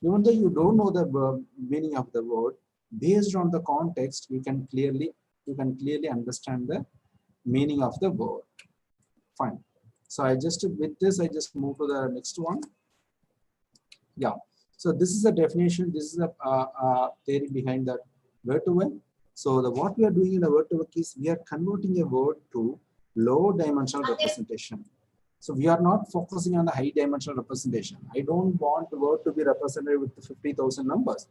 Even though you don't know the meaning of the word, based on the context, you can clearly understand the meaning of the word. Fine. So with this, I just move to the next one. Yeah. So this is a definition. This is a theory behind that word-to-vec. So what we are doing in a word-to-vec is we are converting a word to low-dimensional representation. So we are not focusing on the high-dimensional representation. I don't want the word to be represented with 50,000 numbers.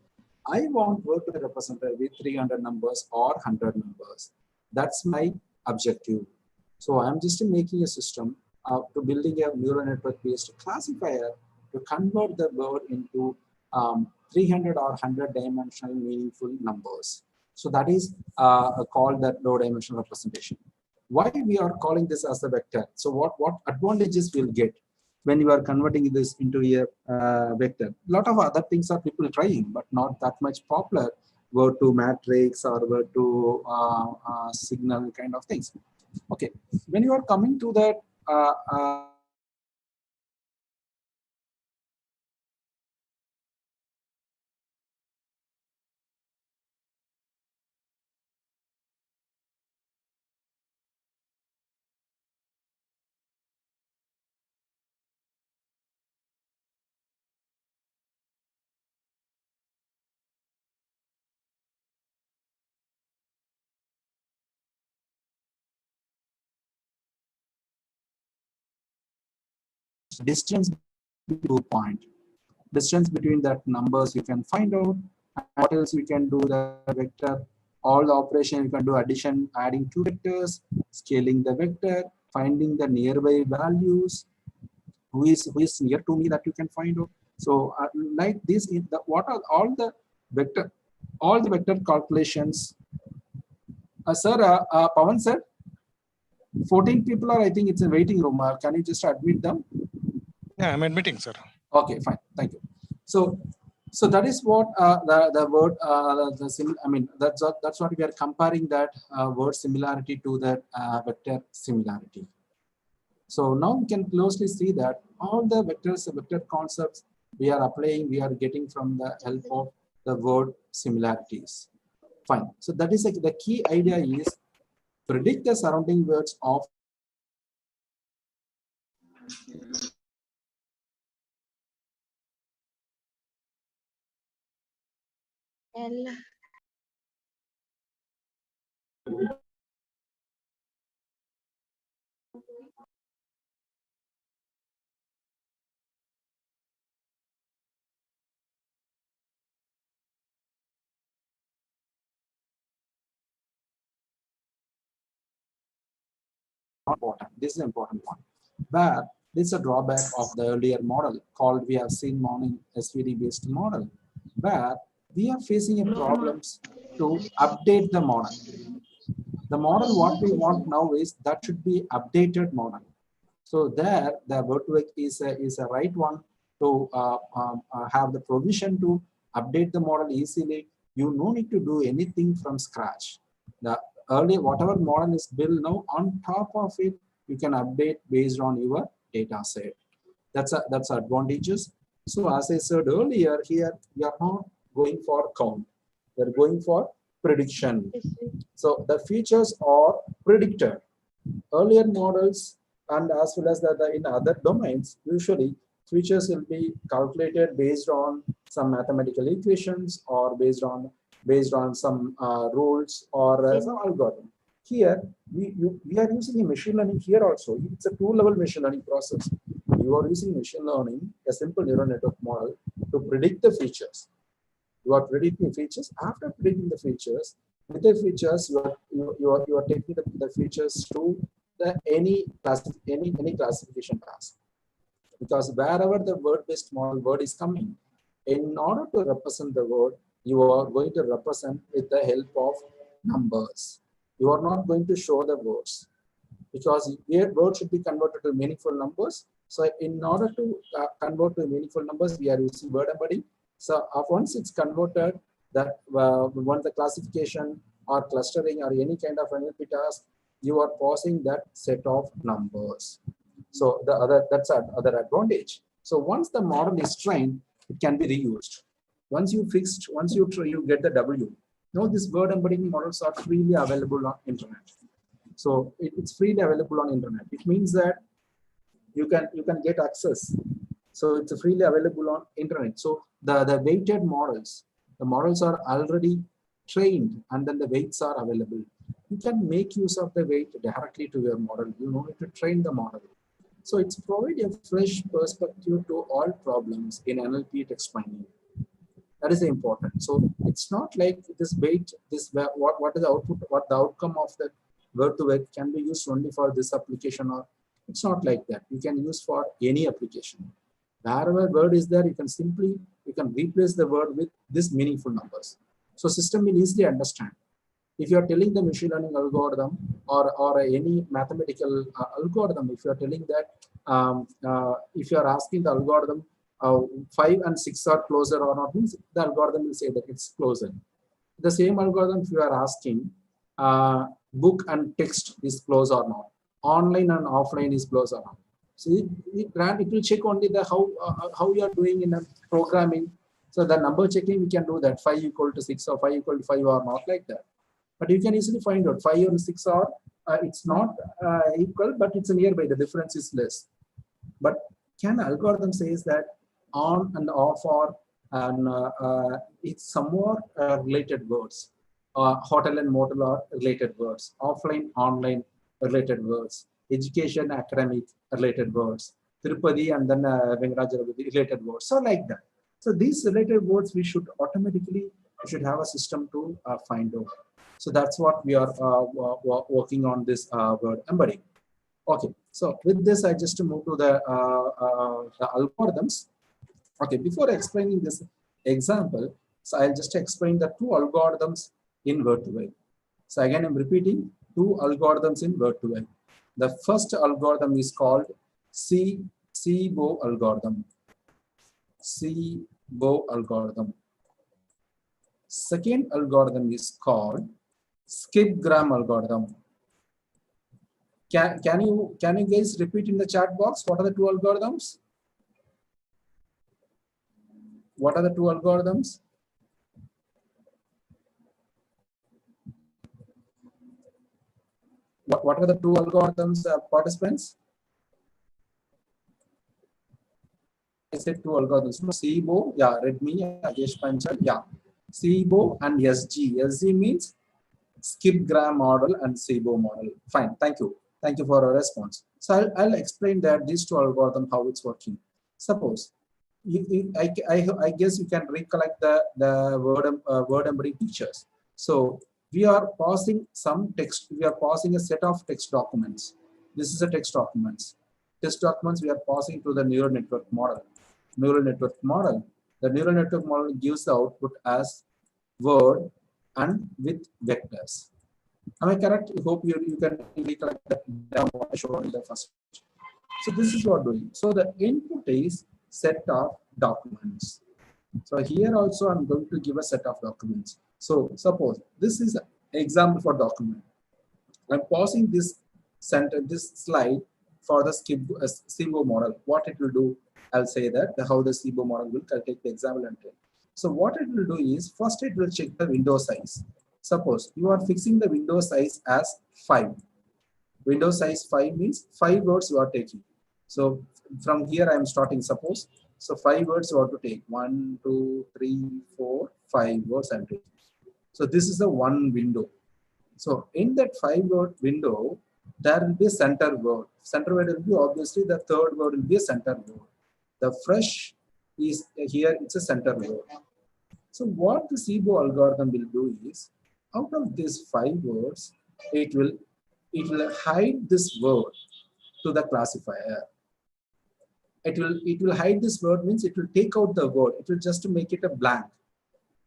I want word to be represented with 300 numbers or 100 numbers. That's my objective. So I'm just making a system to building a neural network-based classifier to convert the word into 300 or 100-dimensional meaningful numbers. So that is called that low-dimensional representation. Why we are calling this as a vector? So what advantages we'll get when you are converting this into a vector? A lot of other things are people trying, but not that much popular. Word to matrix or word to signal kind of things. Okay, when you are coming to that distance between 2 points. Distance between that numbers you can find out. What else we can do the vector? All the operation you can do addition, adding 2 vectors, scaling the vector, finding the nearby values. Who is near to me that you can find out. So like this, what are all the vector calculations? Sir, Pawan sir, 14 people are, I think it's a waiting room. Can you just admit them? Yeah, I'm admitting, sir. Okay, fine. Thank you. So that is what the word I mean that's what we are comparing that word similarity to that vector similarity. So now we can closely see that all the vector concepts we are applying, we are getting from the help of the word similarities. Fine. So that is the key idea is predict the surrounding words of important. This is an important one. But this is a drawback of the earlier model called we have seen morning SVD based model, where we are facing a problems to update the model. The model what we want now is that should be updated model. So there the word-to-vec is a right one to have the provision to update the model easily. You no need to do anything from scratch. The early whatever model is built now, on top of it you can update based on your data set. That's advantages. So as I said earlier, here we are not going for count, we are going for prediction. So the features are predicted. Earlier models and as well as in other domains, usually features will be calculated based on some mathematical equations or based on some rules or some algorithm. Here we are using a machine learning here also. It's a 2-level machine learning process. You are using machine learning, a simple neural network model, to predict the features. You are predicting features. After predicting the features, with the features you are taking the features to any classification task. Because wherever the word-based model word is coming, in order to represent the word, you are going to represent with the help of numbers. You are not going to show the words, because your word should be converted to meaningful numbers. So in order to convert to meaningful numbers, we are using word embedding. So once it's converted, that once the classification or clustering or any kind of NLP task, you are passing that set of numbers. So that's another advantage. So once the model is trained, It can be reused. Once you get the W. Now these word embedding models are freely available on internet. So it's freely available on internet. It means that you can get access. So it's freely available on internet. So the weighted models, the models are already trained and then the weights are available. You can make use of the weight directly to your model. You don't need to train the model. So it's provide a fresh perspective to all problems in NLP text mining. That is important. So it's not like this weight, what is the output, what the outcome of the word to word can be used only for this application, or it's not like that. You can use for any application. Wherever word is there, you can replace the word with this meaningful numbers. So system will easily understand. If you are telling the machine learning algorithm or any mathematical algorithm, if you are telling that, if you are asking the algorithm 5 and 6 are closer or not, means the algorithm will say that it's closer. The same algorithm, if you are asking book and text is close or not, online and offline is close or not. So it will check only the how you are doing in a programming. So the number checking, we can do that 5 equal to 6 or 5 equal to 5 or not, like that. But you can easily find out 5 and 6 are it's not equal, but it's nearby. The difference is less. But can algorithm says that on and off or it's somewhat related words. Hotel and motel are related words. Offline, online related words. Education, academic related words. Tirupati and then Venkatachalamurthy related words. So like that. So these related words we should have a system to find out. So that's what we are working on this word embedding. Okay, so with this, I just move to the algorithms. Okay, before explaining this example, so I'll just explain the two algorithms in word to word. So again, I'm repeating two algorithms in word to word. The first algorithm is called SIBO algorithm. SIBO algorithm. Second algorithm is called skip-gram algorithm. Can you guys repeat in the chat box what are the two algorithms? What are the two algorithms? What are the two algorithms, participants? I said two algorithms. SIBO, yeah, Redmi, Ajesh Panchal, yeah. SIBO and SG. SG means skip-gram model and SIBO model. Fine, thank you. Thank you for your response. So I'll explain that these two algorithms, how it's working. Suppose, I guess you can recollect the word embedding features. So we are passing some text. We are passing a set of text documents. This is a text documents. Text documents we are passing to the neural network model. Neural network model. The neural network model gives the output as word and with vectors. Am I correct? I hope you can recollect that what I showed in the first. So this is what we're doing. So the input is set of documents. So here also I'm going to give a set of documents. So suppose this is an example for document. I'm pausing this slide for the SIBO model. What it will do, I'll say that how the SIBO model will. I'll take the example and tell. So what it will do is first it will check the window size. Suppose you are fixing the window size as 5. Window size 5 means 5 words you are taking. So from here I am starting, suppose. So 5 words you have to take. 1, 2, 3, 4, 5 words I'm taking. So this is the one window. So in that 5-word window, there will be a center word. Center word will be obviously the third word will be a center word. The fresh is here, it's a center word. So what the SIBO algorithm will do is, out of these 5 words, it will hide this word to the classifier. It will hide this word means it will take out the word. It will just make it a blank.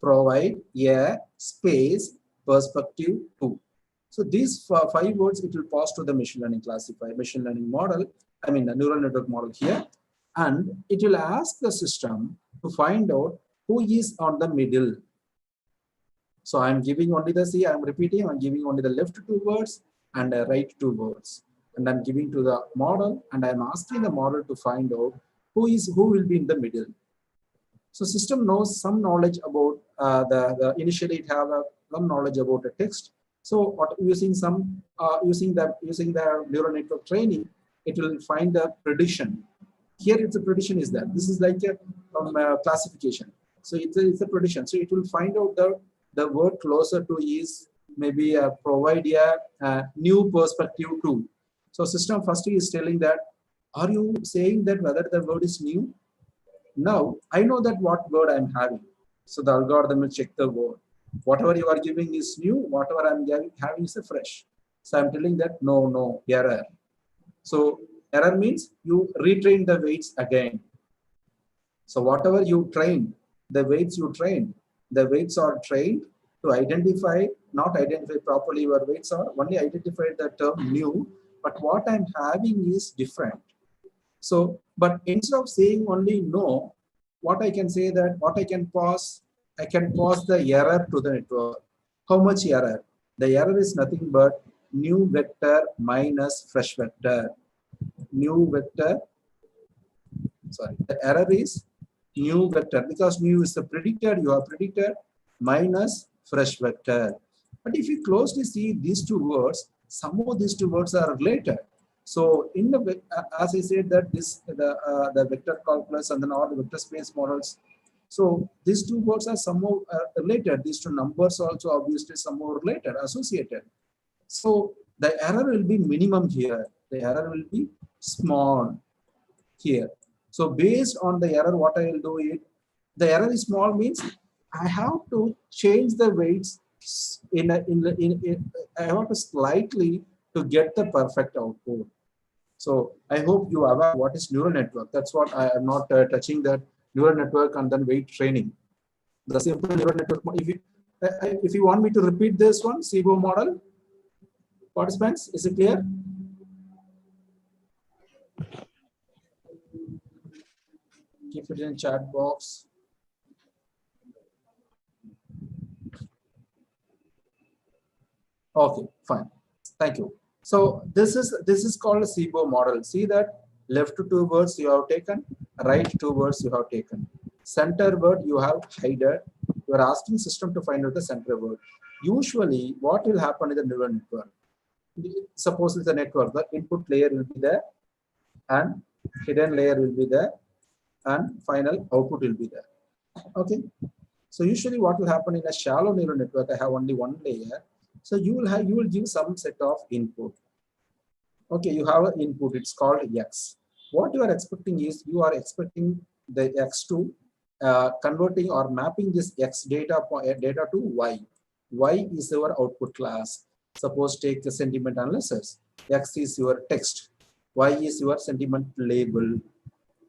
Provide a space perspective 2. So these 5 words it will pass to the machine learning classifier, machine learning model, I mean the neural network model here, and it will ask the system to find out who is on the middle. So I'm giving only I'm repeating, I'm giving only the left 2 words and the right 2 words. And I'm giving to the model and I'm asking the model to find out who will be in the middle. So system knows some knowledge about initially it have some knowledge about a text. So using the neural network training, it will find a prediction. Here it's a prediction is that this is like a classification. So it's a prediction. So it will find out the word closer to is maybe provide a new perspective to. So system first is telling that, are you saying that whether the word is new? Now I know that what word I'm having. So the algorithm will check the word. Whatever you are giving is new, whatever I'm having is a fresh. So I'm telling that no, error. So error means you retrain the weights again. So whatever you trained, the weights you trained, the weights are trained to identify, not identify properly your weights are only identified the term new, but what I'm having is different. So, but instead of saying only no, what I can say that what I can pass the error to the network. How much error? The error is nothing but new vector minus fresh vector. New vector, sorry, the error is new vector because new is the predictor, you have predicted minus fresh vector. But if you closely see these two words, somehow these two words are related. So in the as I said that the vector calculus and then all the vector space models. So these two words are somehow related. These two numbers also obviously somehow related, associated. So the error will be minimum here. The error will be small here. So based on the error, what I will do is, the error is small means I have to change the weights I have to slightly to get the perfect output. So I hope you are aware what is neural network. That's what I am not touching that neural network and then weight training. The simple neural network. If you want me to repeat this one, SIBO model, participants, is it clear? Keep it in chat box. Okay, fine. Thank you. So this is called a SIBO model. See that left two words you have taken, right two words you have taken. Center word you have hidden. You are asking system to find out the center word. Usually, what will happen in the neural network? Suppose it's a network. The input layer will be there, and hidden layer will be there, and final output will be there. Okay. So usually, what will happen in a shallow neural network? I have only one layer. So you will give some set of input. Okay, you have an input. It's called X. What you are expecting is you are expecting the X to converting or mapping this X data to Y. Y is your output class. Suppose take the sentiment analysis. X is your text. Y is your sentiment label.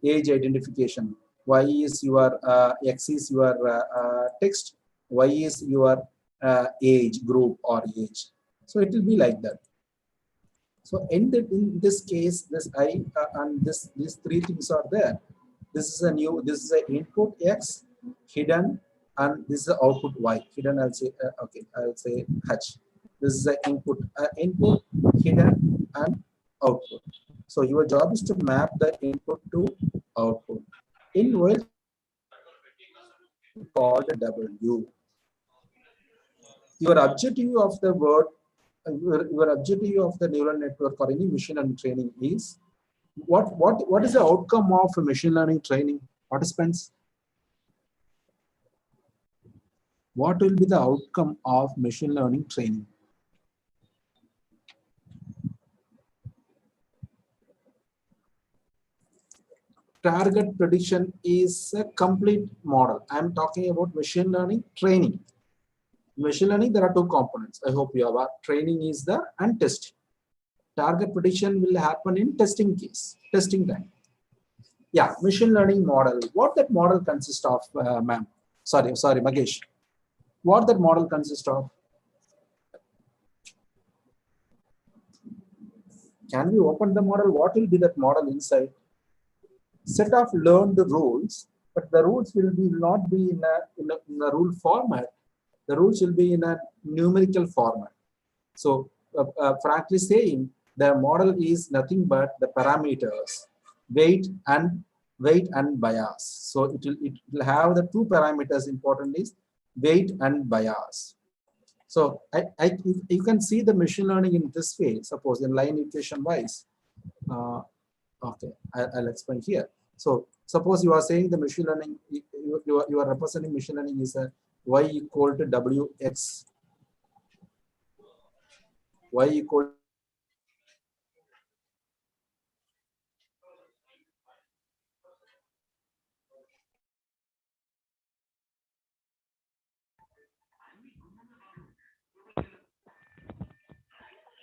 Age identification. Y is your X is your text. Y is your age group or age. So it will be like that. So in this case, this I and these three things are there. This is an input X, hidden, and this is the output Y. Hidden, I'll say okay, I'll say H. This is the input, hidden, and output. So your job is to map the input to output. In which called W. Your objective of the word, your objective of the neural network or any machine learning training is what is the outcome of a machine learning training? Participants, what will be the outcome of machine learning training? Target prediction is a complete model. I'm talking about machine learning training. Machine learning, there are two components. I hope you are aware. Training is the and testing. Target prediction will happen in testing time. Yeah, machine learning model. What that model consists of, ma'am? Sorry, Magesh. What that model consists of? Can we open the model? What will be that model inside? Set of learned rules, but the rules will not be in a rule format. The rules will be in a numerical format. So, frankly saying, the model is nothing but the parameters, weight and weight and bias. So it will have the two parameters important is weight and bias. So you can see the machine learning in this way. Suppose in line equation wise. Okay, I'll explain here. So suppose you are saying the machine learning, you are representing machine learning is a y equal to wx, y equal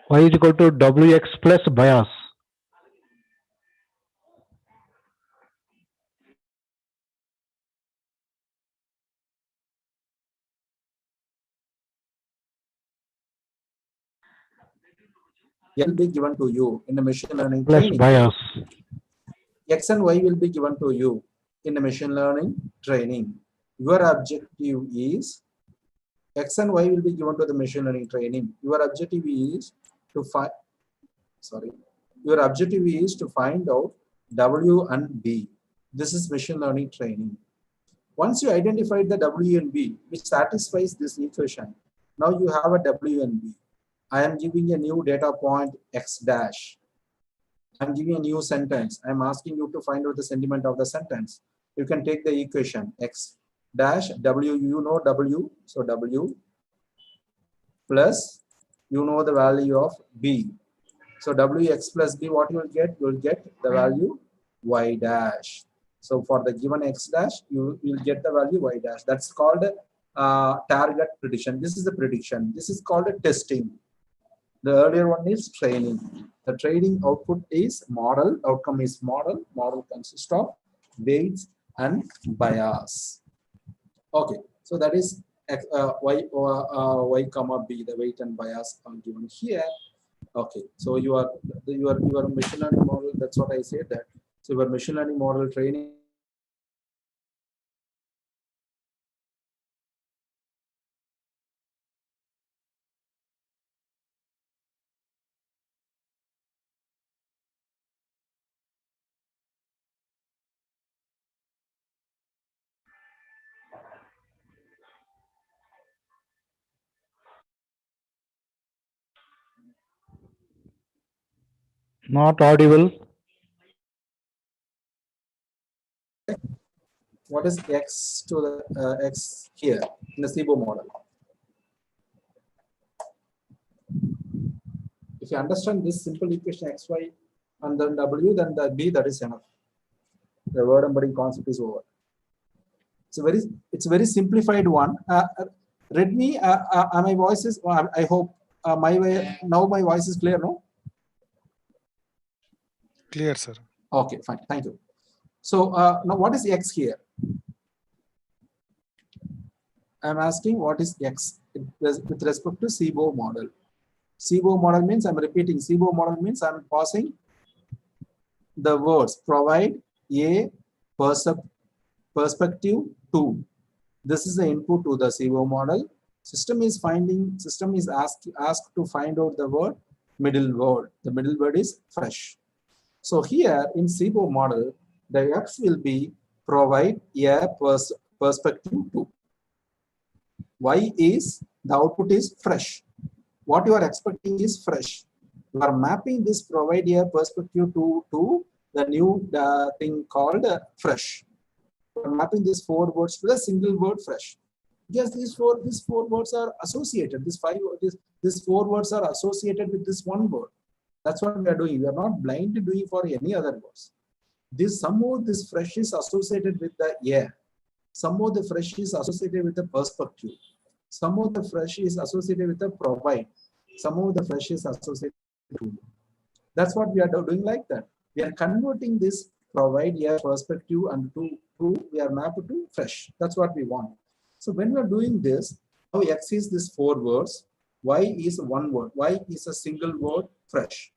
Y is equal to Wx plus bias. will be given to you in the machine learning Plus training. bias. X and Y will be given to you in the machine learning training. Your objective is X and Y will be given to the machine learning training. Your objective is to find, sorry, your objective is to find out W and B. This is machine learning training. Once you identified the W and B, which satisfies this equation, now you have a W and B. I am giving a new data point X dash. I'm giving a new sentence. I'm asking you to find out the sentiment of the sentence. You can take the equation X dash W, you know W, so W plus, you know the value of B. So Wx plus B, what you will get? You will get the value Y dash. So for the given X dash, you will get the value Y dash. That's called target prediction. This is the prediction. This is called a testing. The earlier one is training. The training output is model, outcome is model. Model consists of weights and bias. Okay, so that is y comma b, the weight and bias are given here. Okay, so your machine learning model, that's what I said that. So your machine learning model training Not audible. what is x to the x here in the SIBO model? If you understand this simple equation xy and then w, then the b, that is enough. The word embedding concept is over. It's a very simplified one. Read me. My voice is. I hope my way now. My voice is clear, no? Clear, sir. Okay, fine. Thank you. So now, what is x here? I'm asking what is x with respect to SIBO model. SIBO model means, I'm repeating, SIBO model means I'm passing the words provide a perspective to. This is the input to the SIBO model. System is asked to find out the word middle word. The middle word is fresh. So here in SIBO model, the X will be provide a perspective to. Y is the output is fresh. What you are expecting is fresh. You are mapping this provide a perspective to the new thing called fresh. You are mapping these four words to the single word fresh. Because these four words are associated. These four words are associated with this one word. That's what we are doing. We are not blindly doing for any other words. Somehow this fresh is associated with the air. Somehow the fresh is associated with the perspective. Somehow the fresh is associated with the provide. Somehow the fresh is associated with. That's what we are doing like that. We are converting this provide a perspective and to we are mapped to fresh. That's what we want. So when we are doing this, now X is this four words, Y is one word, Y is a single word fresh.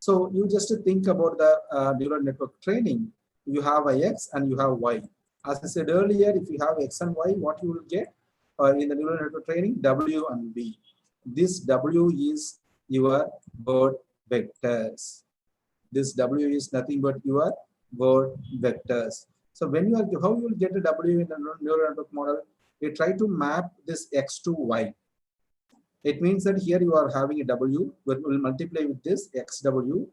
So you just think about the neural network training. You have a X and you have Y. As I said earlier, if you have X and Y, what you will get in the neural network training, W and B. This W is your word vectors. This W is nothing but your word vectors. So when you are, how you will get a W in a neural network model, you try to map this X to Y. It means that here you are having a W, will multiply with this XW,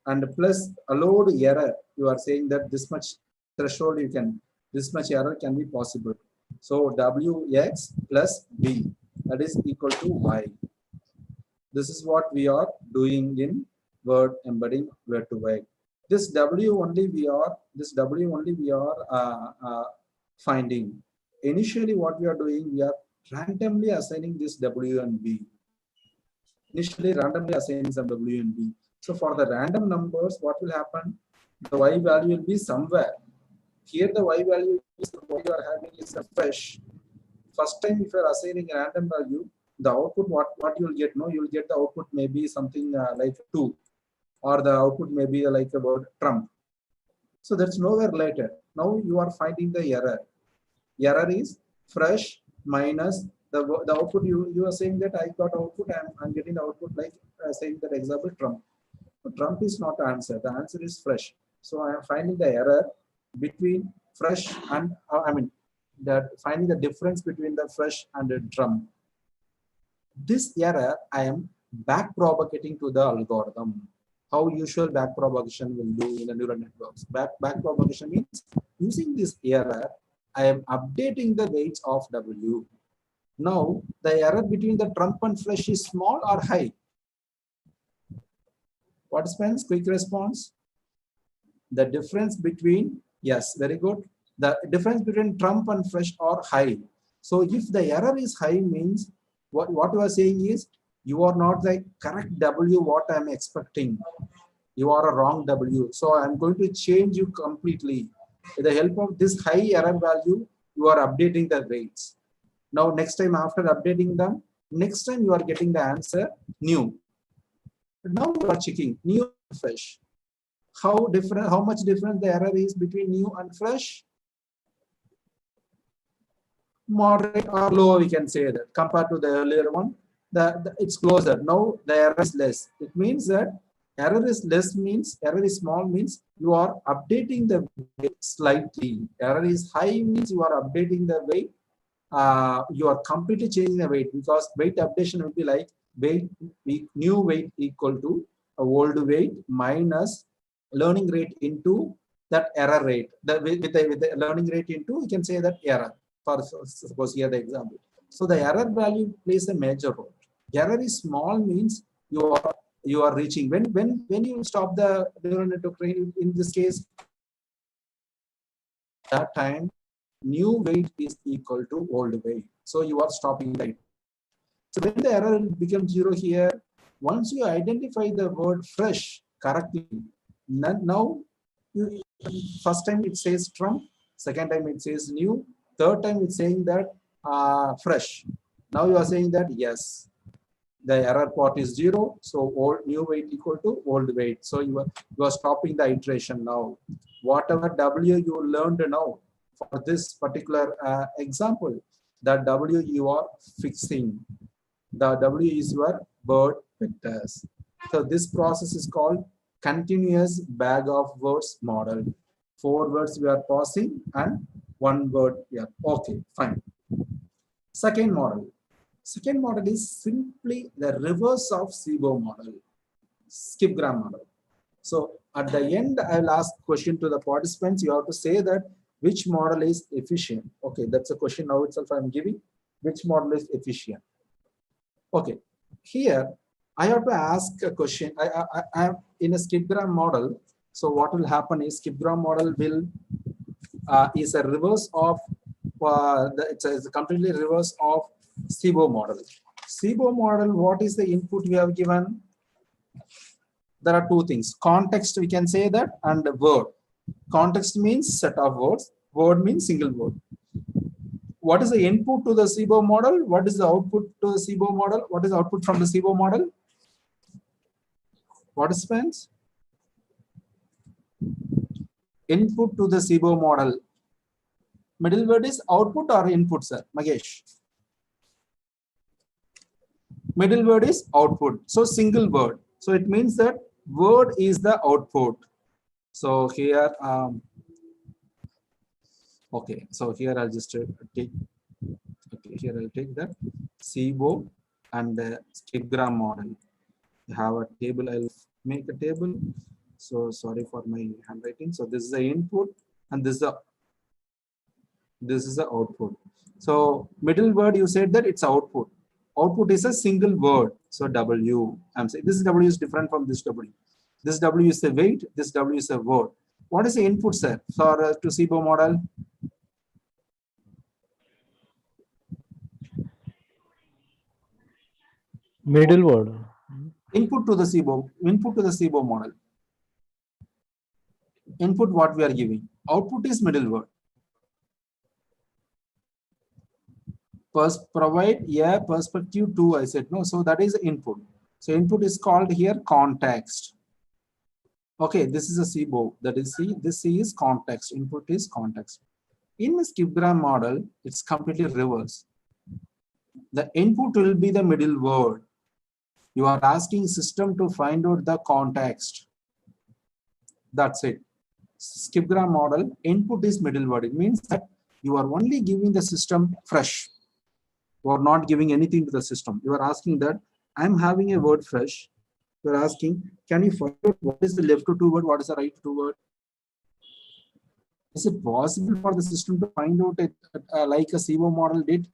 and plus allowed error. You are saying that this much threshold you can, this much error can be possible. So WX plus B, that is equal to Y. This is what we are doing in word embedding word to word. This W only we are finding. Initially, what we are doing, we are randomly assigning this W and B. Initially, randomly assigning some W and B. So for the random numbers, what will happen? The Y value will be somewhere. Here, the Y value is what you are having is a fresh. First time, if you are assigning a random value, the output, what you will get? No, you will get the output maybe something like 2, or the output may be like a word Trump. So that's nowhere related. Now you are finding the error. Error is fresh minus the output. You are saying that I got output, I'm getting the output like saying that example Trump. But Trump is not the answer. The answer is fresh. So I am finding the error between fresh and that finding the difference between the fresh and the Trump. This error I am back propagating to the algorithm. How usual back propagation will do in the neural networks. Back propagation means using this error, I am updating the weights of W. Now, the error between the Trump and fresh is small or high? Participants, quick response. The difference between, yes, very good. The difference between Trump and fresh are high. So if the error is high means, what you are saying is, you are not the correct W what I am expecting. You are a wrong W. So I am going to change you completely. With the help of this high error value, you are updating the weights. Now, next time after updating them, next time you are getting the answer new. Now you are checking new and fresh. How much different the error is between new and fresh? Moderate or low, we can say that. Compared to the earlier one, it's closer. Now the error is less. It means that error is less means, error is small means you are updating the weight slightly. Error is high means you are updating the weight. You are completely changing the weight, because weight updation will be like weight, new weight equal to a old weight minus learning rate into that error rate. With the learning rate into, you can say that error. For suppose here the example. So the error value plays a major role. Error is small means you are reaching. When you stop the neural network training, in this case, that time new weight is equal to old weight. So you are stopping that. So when the error becomes 0 here, once you identify the word fresh correctly, now first time it says Trump, second time it says new, third time it's saying that fresh. Now you are saying that yes, the error part is 0, so old new weight equal to old weight. So you are stopping the iteration now. Whatever W you learned now for this particular example, that W you are fixing. The W is your word vectors. So this process is called continuous bag of words model. 4 words we are passing and 1 word here. Okay, fine. Second model. Second model is simply the reverse of SIBO model, skip-gram model. So at the end, I'll ask question to the participants. You have to say that which model is efficient. Okay, that's a question now itself I'm giving. Which model is efficient? Okay, here I have to ask a question. I am in a skip-gram model. So what will happen is skip-gram model will is a reverse of it's a completely reverse of SIBO model. SIBO model, what is the input we have given? There are 2 things. Context, we can say that, and word. Context means set of words. Word means single word. What is the input to the SIBO model? What is the output to the SIBO model? What is the output from the SIBO model? Participants? Input to the SIBO model. Middle word is output or input, sir? Magesh. Middle word is output. So single word. So it means that word is the output. So here, okay, so here I'll just take, okay, here I'll take the SIBO and the skipgram model. I have a table, I'll make a table. So sorry for my handwriting. So this is the input and this is the output. So middle word, you said that it's output. Output is a single word. So W, I'm saying this W is different from this W. This W is a weight, this W is a word. What is the input, sir, for to SIBO model? Middle word. Input to the SIBO model. Input what we are giving. Output is middle word. Provide a perspective to, I said no, so that is input. So input is called here context. Okay, this is a SIBO, that is C, this C is context, input is context. In the skipgram model, it's completely reverse. The input will be the middle word. You are asking system to find out the context. That's it. Skipgram model, input is middle word. It means that you are only giving the system fresh. You are not giving anything to the system. You are asking that I'm having a word fresh. You are asking, can you find out what is the left to word, what is the right to word? Is it possible for the system to find out it like a SIBO model did?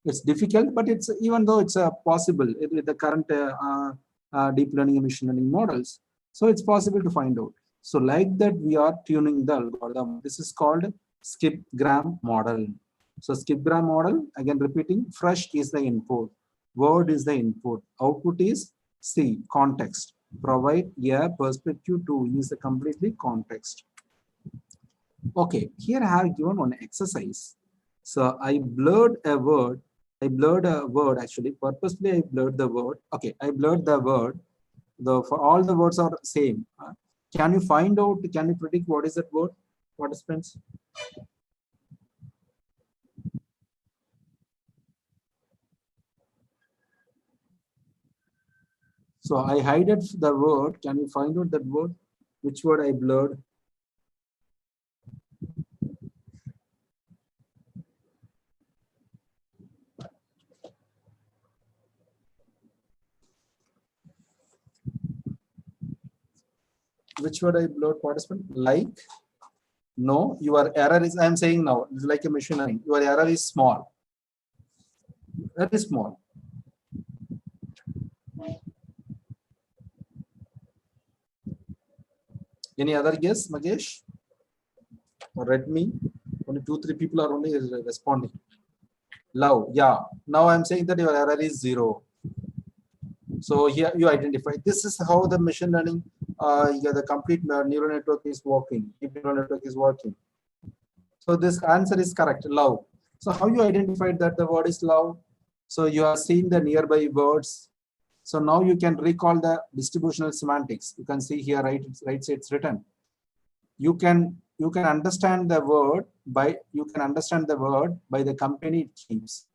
It's difficult, but it's even though it's possible with the current deep learning and machine learning models. So it's possible to find out. So like that, we are tuning the algorithm. This is called skipgram model. So skipgram model, again repeating, fresh is the input, word is the input, output is C, context. Provide a perspective to is the completely context. Okay, here I have given one exercise. So I blurred a word. I blurred a word actually. Purposely I blurred the word. Okay, I blurred the word. For all the words are same. Can you find out? Can you predict what is that word? Participants? So I hide the word. Can you find out that word? Which word I blurred? Which word I blurred, participant? Like? No, your error is, I'm saying now, it's like a machine learning. Your error is small. That is small. Any other guess, Magesh? Or read me? Only 2-3 people are only responding. Love, yeah. Now I'm saying that your error is 0. So here you identify. This is how the machine learning, the complete neural network is working. Deep neural network is working. So this answer is correct, love. So how you identified that the word is love? So you are seeing the nearby words. So now you can recall the distributional semantics. You can see here, right side it's written. You can understand the word by the company it keeps.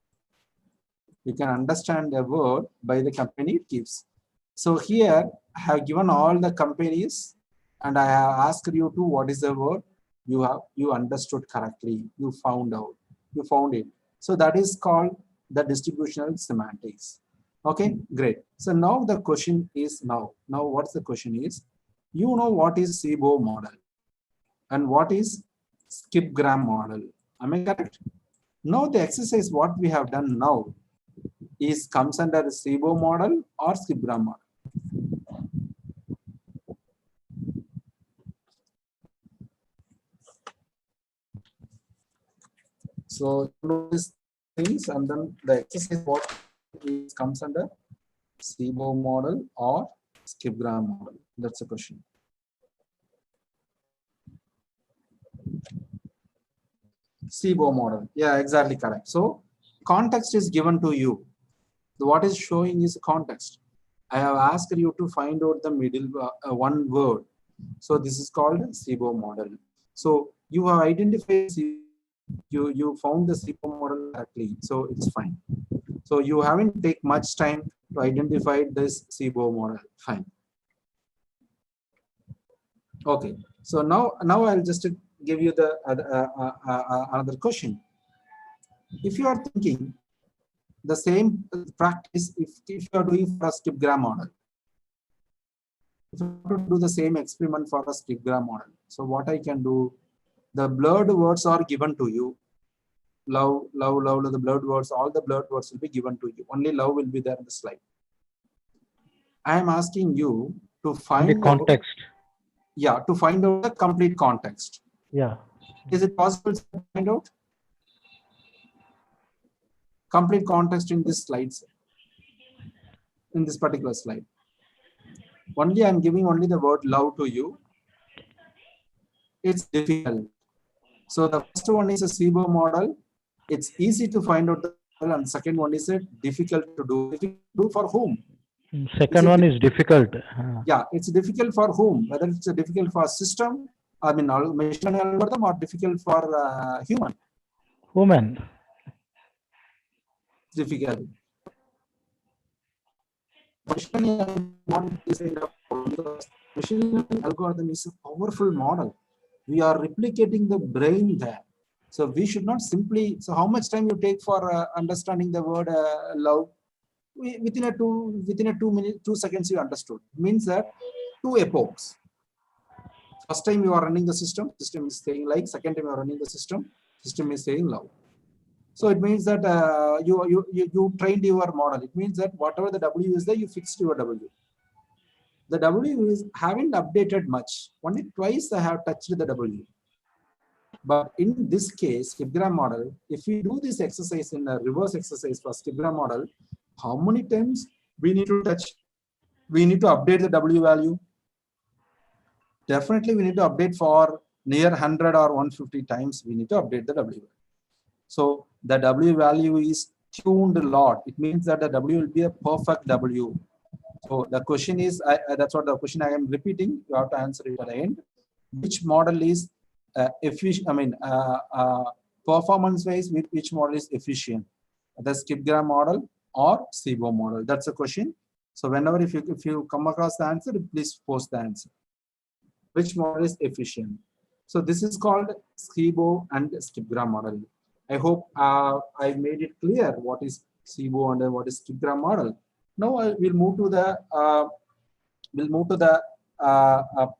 You can understand the word by the company it keeps. So here I have given all the companies and I have asked you to what is the word. You understood correctly. You found out. You found it. So that is called the distributional semantics. Okay, great. So now the question is now what's the question is, you know what is SIBO model and what is skipgram model. Am I correct? Now the exercise what we have done now is comes under the SIBO model or skipgram model. So you know these things and then the exercise what is comes under SIBO model or skipgram model. That's the question. SIBO model. Yeah, exactly correct. So context is given to you. What is showing is context. I have asked you to find out the middle one word. So this is called SIBO model. So you have identified, you found the SIBO model correctly. So it's fine. So you haven't take much time to identify this SIBO model. Fine. Okay. So now I'll just give you the another question. If you are thinking the same practice, if you are doing for a skipgram model, if you want to do the same experiment for a skipgram model, so what I can do, the blurred words are given to you. Love, love, love, love, the blurred words, all the blurred words will be given to you. Only love will be there in the slide. I am asking you to find The context. to find out the complete context. Yeah. Is it possible to find out complete context in this slides, in this particular slide? Only I'm giving only the word love to you. It's difficult. So the first one is a SIBO model. It's easy to find out the model, and second one is difficult to do. Difficult to do for whom? Second one is difficult. Yeah, it's difficult for whom? Whether it's difficult for system, I mean, machine learning algorithm, or difficult for human. Human. It's difficult. Machine learning algorithm is a powerful model. We are replicating the brain there. So we should not simply, so how much time you take for understanding the word love? Within a 2 seconds you understood. It means that 2 epochs. First time you are running the system is saying like, second time you are running the system is saying love. So it means that you trained your model. It means that whatever the W is there, you fixed your W. The W is haven't updated much. Only twice I have touched the W. But in this case, skipgram model, if we do this exercise in a reverse exercise for skipgram model, how many times we need to touch? We need to update the W value. Definitely we need to update for near 100 or 150 times. We need to update the W. So the W value is tuned a lot. It means that the W will be a perfect W. So the question is, that's what the question I am repeating. You have to answer it at the end. Which model is efficient? I mean, performance-wise, which model is efficient? The skipgram model or SIBO model? That's the question. So whenever if you come across the answer, please post the answer. Which model is efficient? So this is called SIBO and skipgram model. I hope I made it clear what is SIBO and what is skipgram model. Now we'll move to the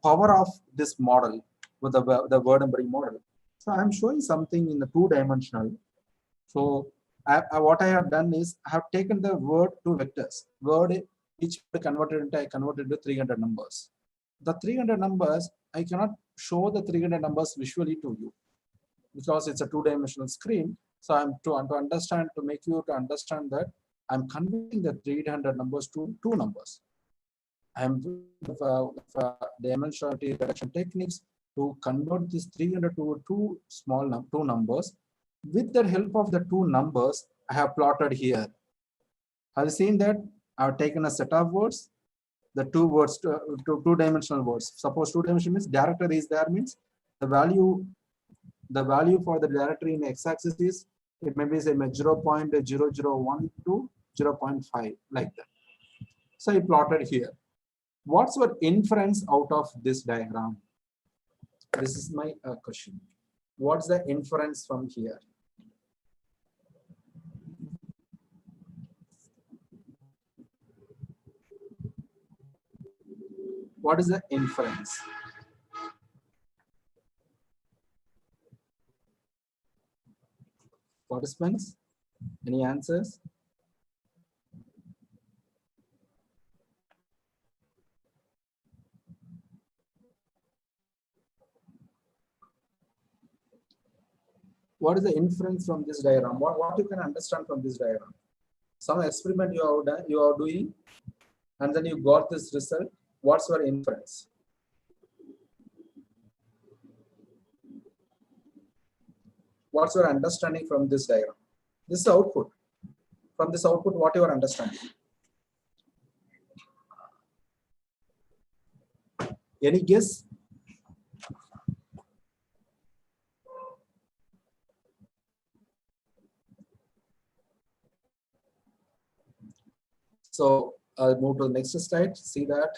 power of this model with the word embedding model. So I'm showing something in the 2-dimensional. So what I have done is I have taken the word to vectors. Word each I converted to 300 numbers. The 300 numbers, I cannot show the 300 numbers visually to you because it's a 2-dimensional screen. So I'm to make you to understand that I'm converting the 300 numbers to 2 numbers. I'm dimensionality reduction techniques to convert this 300 to 2 numbers. With the help of the 2 numbers, I have plotted here. Have you seen that? I've taken a set of words, the 2 words, 2-dimensional words. Suppose 2-dimensional means directory is there, means the value for the directory in x-axis is, it may be say 0.0012 to 0.5, like that. So I plotted here. What's your inference out of this diagram? This is my question. What's the inference from here? What is the inference? Participants, any answers? What is the inference from this diagram? What you can understand from this diagram? Some experiment you are doing, and then you got this result. What's your inference? What's your understanding from this diagram? This is the output. From this output, what your understanding? Any guess? So I'll move to the next slide. See that.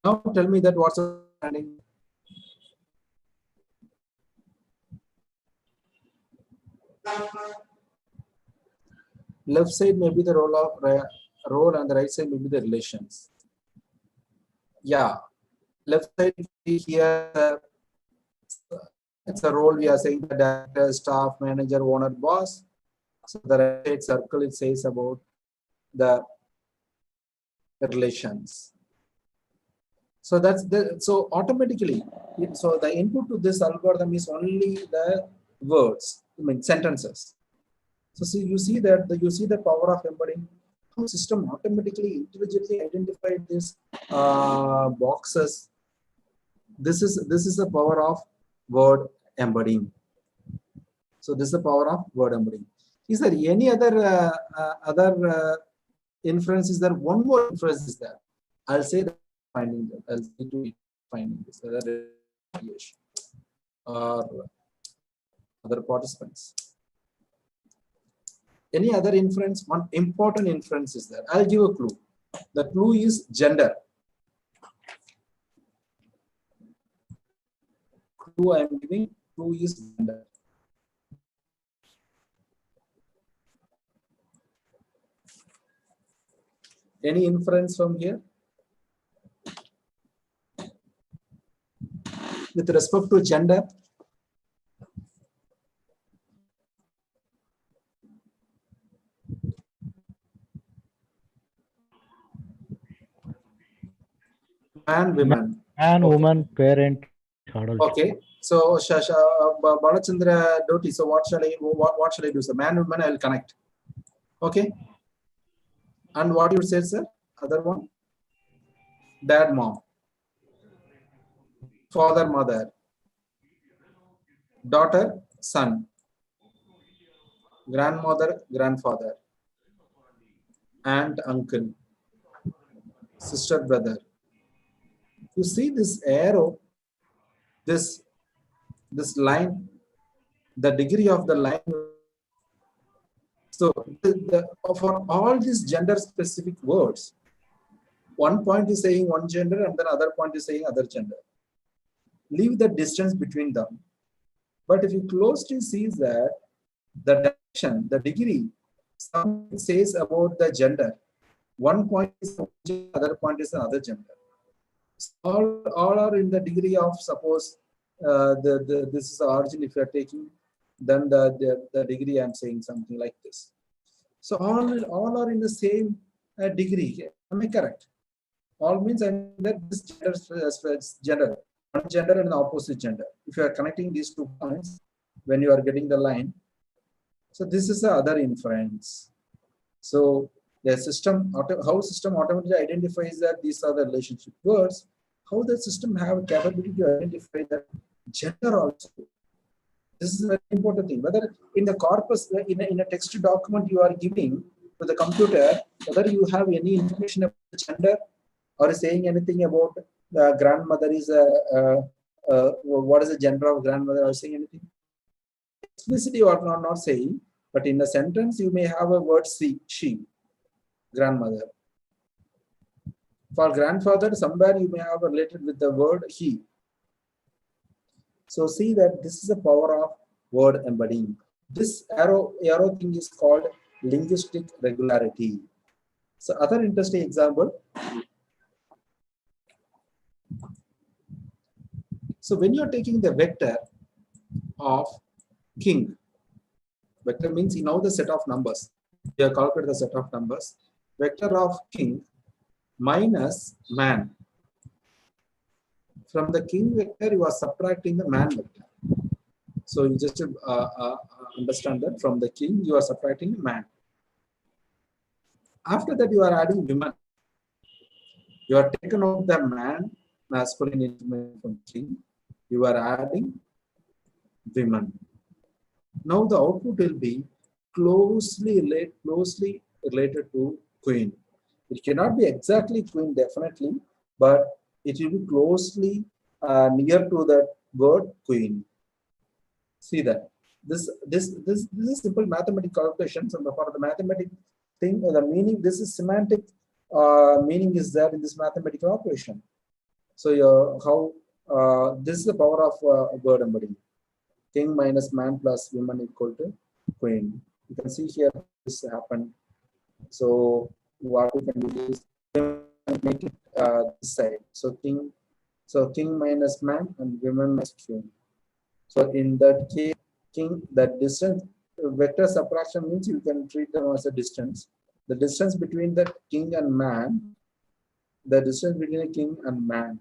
Now tell me that what's the understanding? Left side may be the role and the right side may be the relations. Yeah, left side here, it's a role we are saying the director, staff, manager, owner, boss. So the right side circle, it says about the relations. So that's so automatically, so the input to this algorithm is only the words, I mean sentences. So see, you see that you see the power of embedding. How system automatically intelligently identified these boxes. This is the power of word embedding. So this is the power of word embedding. Is there any other inference? Is there one more inference? Is there? I'll say that finding that. I'll say to finding this. Or other participants. Any other inference? One important inference is there. I'll give a clue. The clue is gender. Clue I am giving. Clue is gender. Any inference from here? With respect to gender? Man, women. Man, Okay. woman, parent, adult. Okay. So Balachandra Doti. So what shall I do? So man, woman, I will connect. Okay. And what you said, sir? Other one? Dad, mom. Father, mother. Daughter, son. Grandmother, grandfather. Aunt, uncle. Sister, brother. You see this arrow, this line, the degree of the line. So for all these gender specific words, one point is saying one gender and then other point is saying other gender. Leave the distance between them. But if you closely see that the direction, the degree, something says about the gender. One point is one gender, other point is another gender. So all are in the degree of, suppose this is the origin. If you are taking, then the degree I'm saying something like this. So all are in the same degree. Am I correct? All means I mean that this gender, one gender and the opposite gender. If you are connecting these 2 points, when you are getting the line, so this is the other inference. So the system, how system automatically identifies that these are the relationship words, how the system have a capability to identify that gender also. This is a very important thing. Whether in the corpus, in a text document you are giving to the computer, whether you have any information about the gender or saying anything about grandmother is what is the gender of grandmother, or saying anything explicitly or not saying, but in a sentence you may have a word she, grandmother. For grandfather, somewhere you may have related with the word he. So see that this is the power of word embedding. This arrow thing is called linguistic regularity. So other interesting example. So when you are taking the vector of king, vector means you know the set of numbers. You have calculated the set of numbers. Vector of king minus man. From the king vector, you are subtracting the man vector. So you just understand that from the king, you are subtracting the man. After that, you are adding women. You are taken out the man, masculine information from king. You are adding women. Now the output will be closely related to queen. It cannot be exactly queen, definitely, but it will be closely near to that word queen. See that this is simple mathematical calculation. So for the mathematical thing, the meaning, this is semantic meaning is there in this mathematical operation. So how this is the power of word embedding. King minus man plus woman equal to queen. You can see here this happened. So what we can do is make it this side. So king minus man and women minus queen. So in that case, king, that distance, vector subtraction means you can treat them as a distance. The distance between the king and man, the distance between a king and man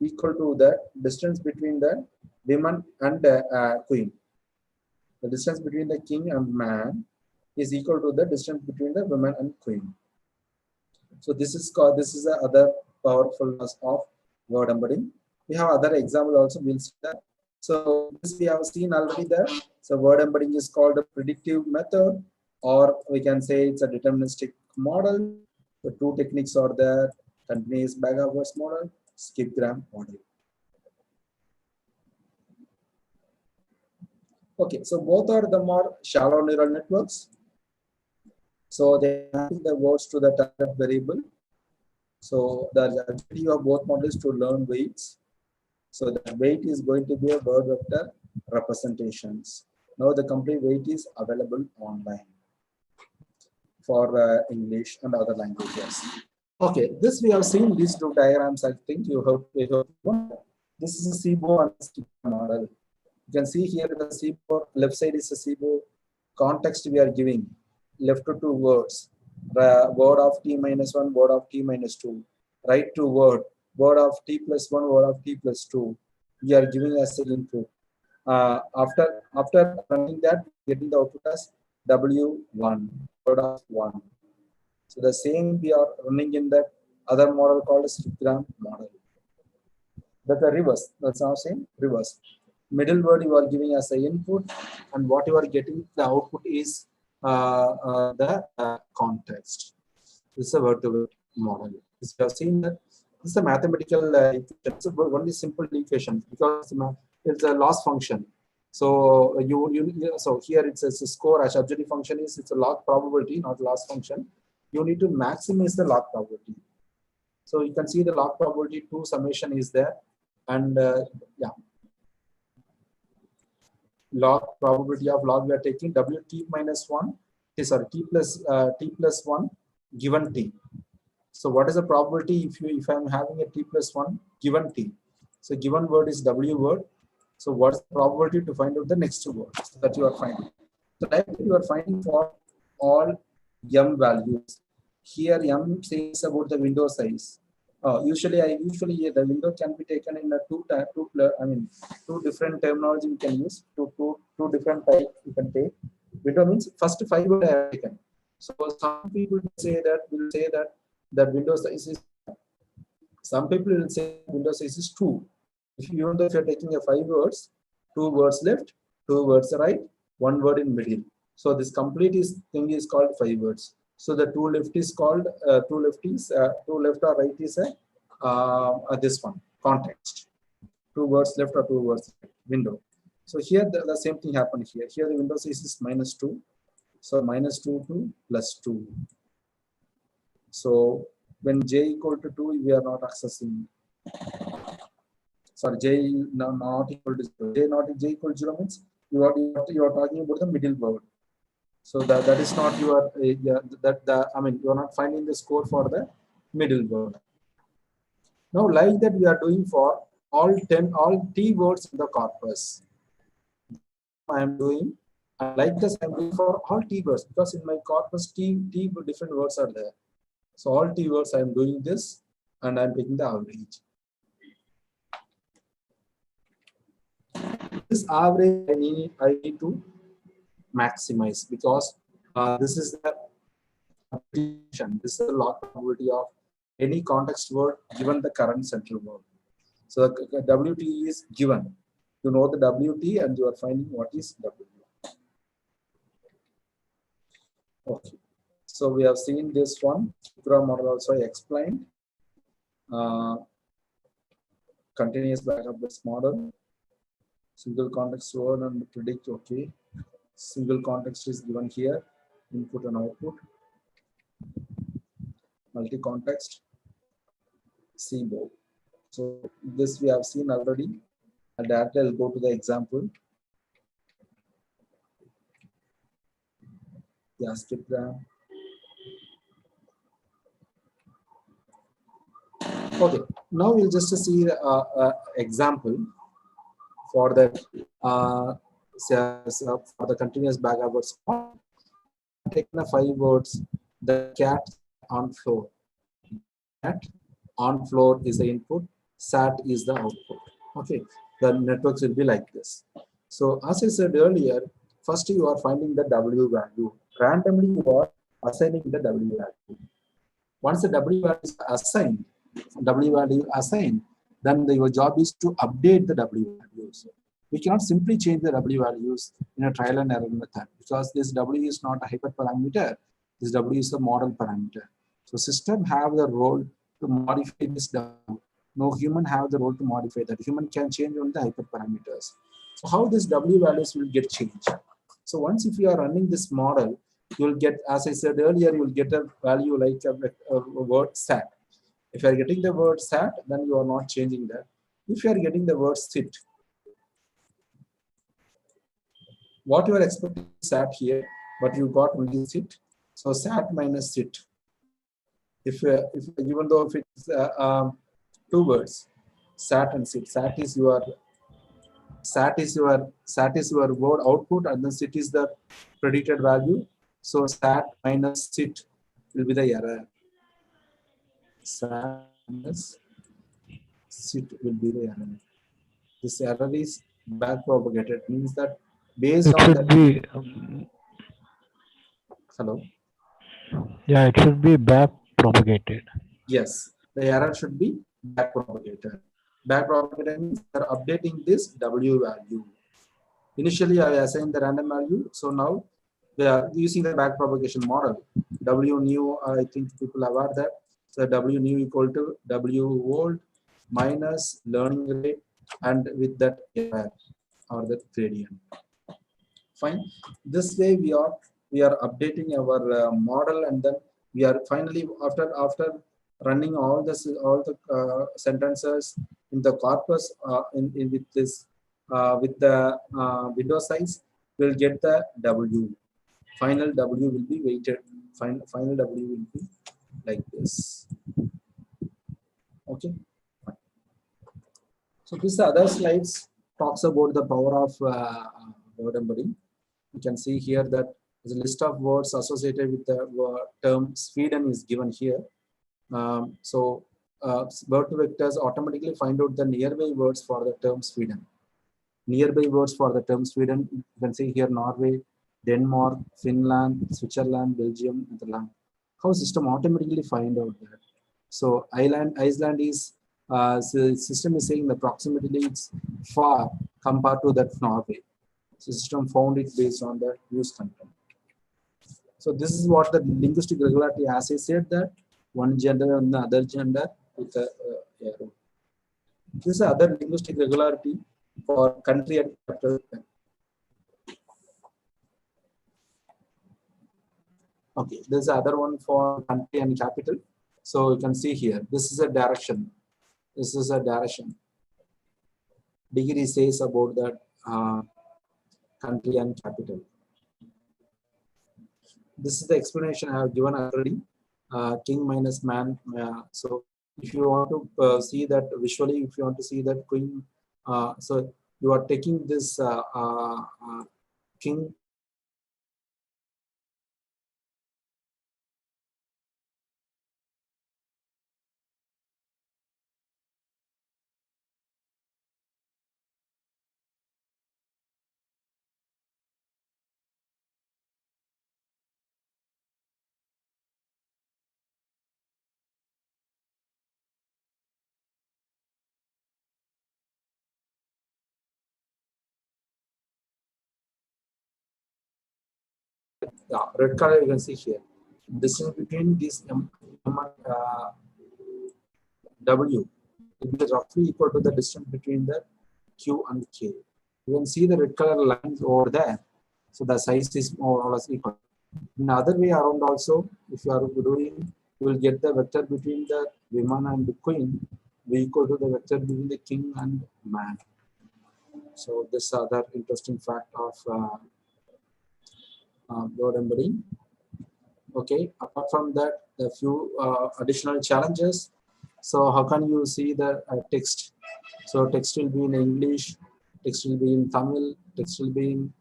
equal to the distance between the woman and the queen. The distance between the king and man is equal to the distance between the woman and queen. So this is called, this is the other powerfulness of word embedding. We have other example also, we'll see that. So this we have seen already there. So word embedding is called a predictive method, or we can say it's a deterministic model. The two techniques are there: continuous bag of words model, skipgram model. Okay, so both are the more shallow neural networks. So they map the words to the target variable. So the objective of both models to learn weights. So the weight is going to be a word vector representations. Now the complete weight is available online for English and other languages. Okay, this we have seen these two diagrams. I think you have. This is a SIBO and STTP model. You can see here the SIBO left side is a SIBO context we are giving. Left to two words. Word of t minus 1, word of t minus 2. Right to word of t plus 1, word of t plus 2. We are giving as an input. After running that, getting the output as W1, word of 1. So the same we are running in that other model called a skipgram model. That's the reverse. That's now same reverse. Middle word you are giving as an input, and what you are getting the output is the context. This is a word-to-word model. This we have seen that this is a mathematical equation. It's only simple equation because it's a loss function. So so here it's a score as objective function is it's a log probability, not loss function. You need to maximize the log probability. So you can see the log probability 2 summation is there, and yeah, log probability of log we are taking WT minus 1. Sorry, t plus 1 given t. So what is the probability if I'm having a t plus 1 given t? So given word is W word. So what's the probability to find out the next two words that you are finding? So like you are finding for all m values. Here m says about the window size. Usually the window can be taken in a two different terminology we can use. Two different types you can take. Window means first 5 words I have taken. So some people will say that window size is. Some people will say window size is 2. Even though if you're taking a 5 words, 2 words left, 2 words right, 1 word in middle. So this complete thing is called 5 words. So the 2 left is called 2 left or right is this one context. 2 words left or 2 words right, window. So here the same thing happened here. Here the window size is -2. So -2 to +2. So when j equal to 2, we are not accessing. Sorry, j not equal to 0. J equal to 0 means you are talking about the middle word. So that is not your you are not finding the score for the middle word. Now like that we are doing for all t words in the corpus. I am doing like this. I am doing for all t words because in my corpus t different words are there. So all t words I am doing this, and I am taking the average. This average I need to maximize because this is the log probability of any context word given the current central word. So the WT is given. You know the WT and you are finding what is W. Okay. So we have seen this one. Skipgram model also explained. Continuous backup based model. Single context word and predict. Okay. Single context is given here. Input and output. Multi-context. SIBO. So this we have seen already. And directly I'll go to the example. The histogram. Okay, now we'll just see example for the for the continuous backwards. Taken the 5 words. The cat on floor. Cat on floor is the input. Sat is the output. Okay, the networks will be like this. So as I said earlier, first you are finding the W value. Randomly you are assigning the W value. Once the W value is assigned, then your job is to update the W values. We cannot simply change the W values in a trial and error method because this W is not a hyperparameter. This W is a model parameter. So system have the role to modify this W. No human have the role to modify that. Human can change on the hyperparameters. So how this W values will get changed? So once if you are running this model, you will get, as I said earlier, you will get a value like a word sat. If you are getting the word sat, then you are not changing that. If you are getting the word sit, what you are expecting sat here, but you got only sit. So sat minus sit. If even though if it's 2 words, sat and sit. Sat is your word output, and then sit is the predicted value. So sat minus sit will be the error. Sat minus sit will be the error. This error is back propagated, means that based It on should the be, hello. yeah, it should be back propagated. Yes, the error should be back propagated. Back propagated means they are updating this W value. Initially, I assigned the random value, so now they are using the back propagation model. W new, I think people are aware that. So W new equal to W old minus learning rate and with that error or that gradient. Fine. This way we are updating our model, and then we are finally after running all the sentences in the corpus in with this with the window size, we'll get the W. Final W will be weighted. Final W will be like this. Okay. Fine. So this other slides talks about the power of word embedding. You can see here that there's a list of words associated with the term Sweden is given here. Word vectors automatically find out the nearby words for the term Sweden. Nearby words for the term Sweden, you can see here Norway, Denmark, Finland, Switzerland, Belgium, Netherlands. How system automatically find out that? So Iceland is system is saying the proximity is far compared to that Norway. System found it based on the news content. So this is what the linguistic regularity, as I said, that one gender and the other gender with a arrow. This is other linguistic regularity for country and capital. Okay, there's other one for country and capital. So you can see here, this is a direction. This is a direction. Degree says about that country and capital. This is the explanation I have given already. King minus man. So if you want to see that visually, if you want to see that queen, so you are taking this king. Red color you can see here. Distance between this W is roughly equal to the distance between the Q and K. You can see the red color lines over there. So the size is more or less equal. In the other way around also, if you are doing, you will get the vector between the woman and the queen. V equal to the vector between the king and man. So this other interesting fact of word embedding. Okay, apart from that, a few additional challenges. So how can you see the text? So text will be in English, text will be in Tamil, text will be in,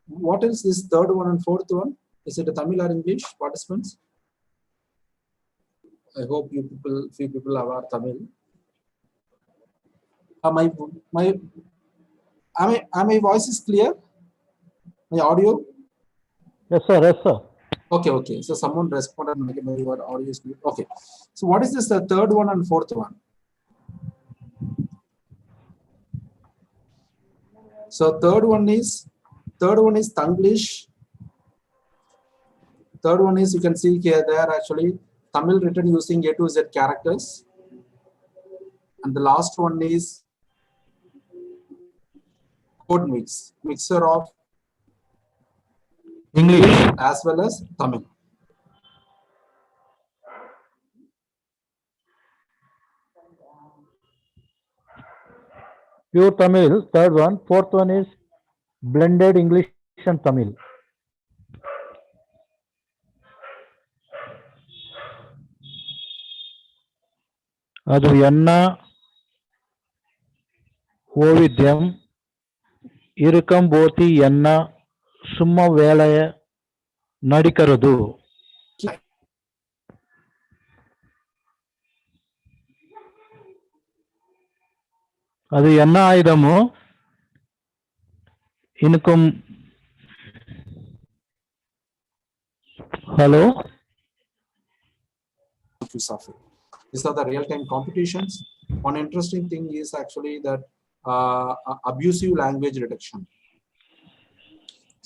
what is this third one and fourth one? Is it a Tamil or English, participants? I hope you people, few people are Tamil. My am my voice is clear? My audio? Yes, sir. Yes, sir. Okay, okay. So someone responded, my audio is clear. Okay. So what is this, the third one and fourth one? So third one is Tanglish. Third one is, you can see here, there actually Tamil written using A to Z characters. And the last one is code mixer of English. as well as Tamil. Pure Tamil, third one. Fourth one is blended English and Tamil. ಅದು ಎನ್ನ ఓవిద్యం ఇరుకంబోతి ఎన్న సుమ్మ వేళయ నడికరదు. அது என்ன ஆயுதము ఇనుకం. Hello. These are the real-time competitions. One interesting thing is actually that abusive language detection.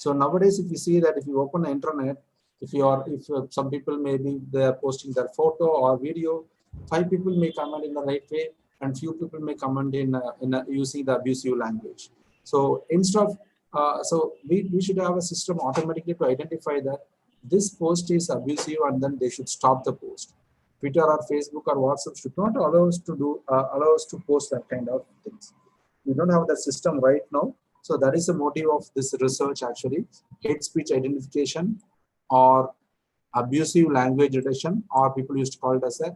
So nowadays, if you see that if you open the internet, if some people maybe they are posting their photo or video, 5 people may comment in the right way, and few people may comment in using the abusive language. So instead of so we should have a system automatically to identify that this post is abusive, and then they should stop the post. Twitter or Facebook or WhatsApp should not allow us to post that kind of things. We don't have the system right now. So that is the motive of this research actually, hate speech identification or abusive language detection, or people used to call it as a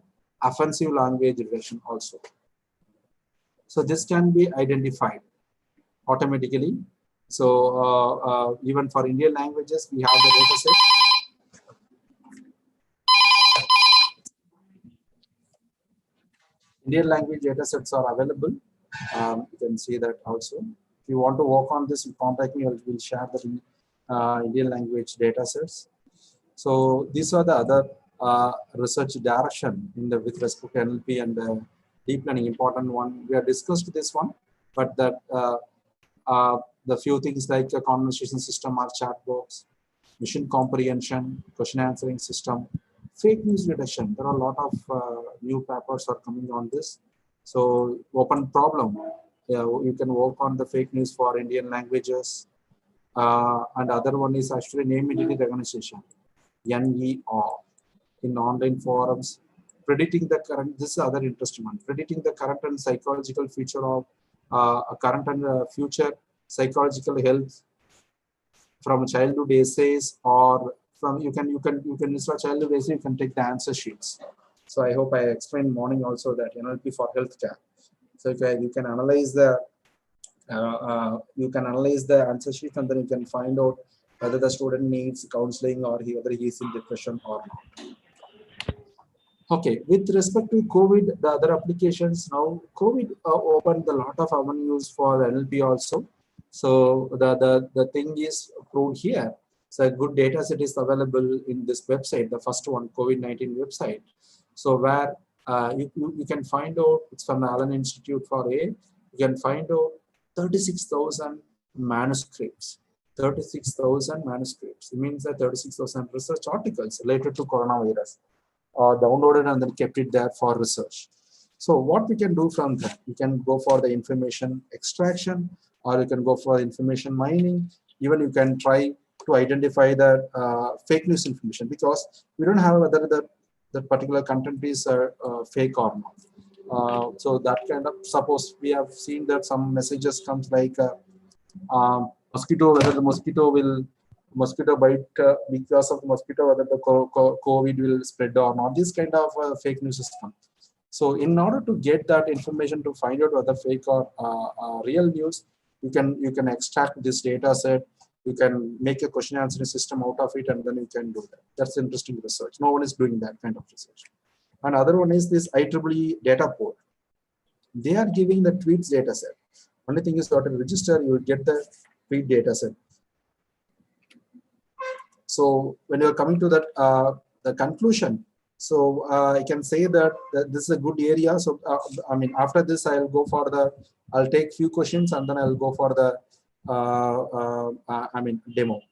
offensive language detection also. So this can be identified automatically. So even for Indian languages, we have the data set. Indian language data sets are available. You can see that also. If you want to work on this, you contact me, I will share the Indian language data sets. So these are the other research direction with respect to NLP and deep learning, important one. We have discussed this one, but that the few things like a conversation system or chat box, machine comprehension, question answering system, fake news detection. There are a lot of new papers are coming on this. So open problem. You can work on the fake news for Indian languages. And other one is actually name entity recognition, NER, in online forums. Predicting the current, this is other interesting one. Predicting the current and psychological future of current and future psychological health from childhood essays, or from you can instead of childhood essay, you can take the answer sheets. So I hope I explained morning also that NLP for healthcare. So you can analyze the answer sheet, and then you can find out whether the student needs counseling or whether he is in depression or not. Okay, with respect to COVID, the other applications now, COVID opened a lot of avenues for NLP also. So the thing is proved here. So a good data set is available in this website, the first one, COVID-19 website. So where you can find out, it's from the Allen Institute for AI, you can find out 36,000 manuscripts. 36,000 manuscripts. It means that 36,000 research articles related to coronavirus are downloaded and then kept it there for research. So what we can do from that, you can go for the information extraction, or you can go for information mining. Even you can try to identify the fake news information, because we don't have whether that particular content is fake or not. So that kind of, suppose we have seen that some messages comes like mosquito, whether the mosquito bite because of the mosquito, whether the COVID will spread or not. This kind of fake news system. So in order to get that information to find out whether fake or real news, you can extract this data set. You can make a question answering system out of it, and then you can do that. That's interesting research. No one is doing that kind of research. Another one is this IEEE data port. They are giving the tweets data set. Only thing is, you have to register, you will get the tweet data set. So when you're coming to that the conclusion, so I can say that this is a good area. So I mean, after this, I'll take few questions and then I'll go for the demo.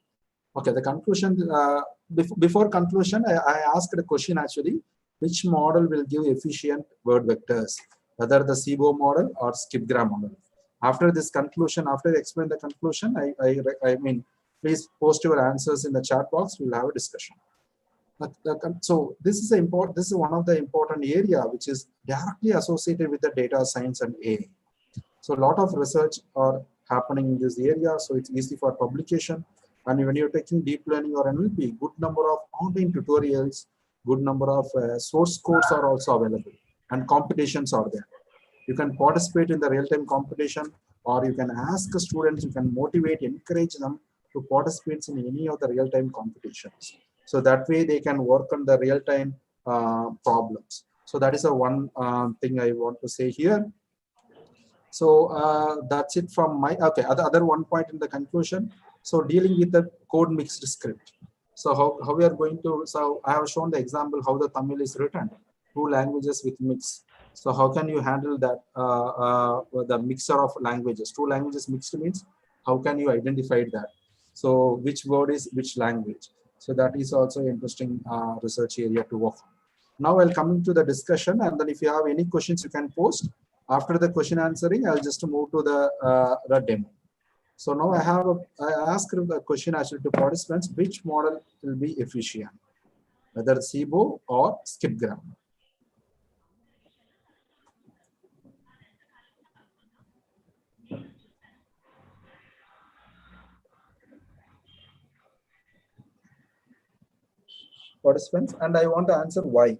Okay, the conclusion. Before conclusion, I asked a question actually: which model will give efficient word vectors, whether the SIBO model or skipgram model? After this conclusion, after I explain the conclusion, I mean, please post your answers in the chat box. We'll have a discussion. So this is one of the important area which is directly associated with the data science and AI. So a lot of research are happening in this area. So it's easy for publication. And when you're taking deep learning or NLP, good number of online tutorials, good number of source codes are also available, and competitions are there. You can participate in the real-time competition, or you can ask the students, you can motivate, encourage them to participate in any of the real-time competitions. So that way they can work on the real-time problems. So that is a one thing I want to say here. So that's it from my, okay, other one point in the conclusion. So dealing with the code mixed script. So how we are going to, so I have shown the example how the Tamil is written, two languages with mix. So how can you handle that, the mixture of languages? Two languages mixed means, how can you identify that? So which word is which language? So that is also an interesting research area to work on. Now I'll come into the discussion, and then if you have any questions, you can post. After the question answering, I'll just move to the demo. So now I asked the question actually to participants, which model will be efficient, whether SIBO or skipgram? Participants, and I want to answer why.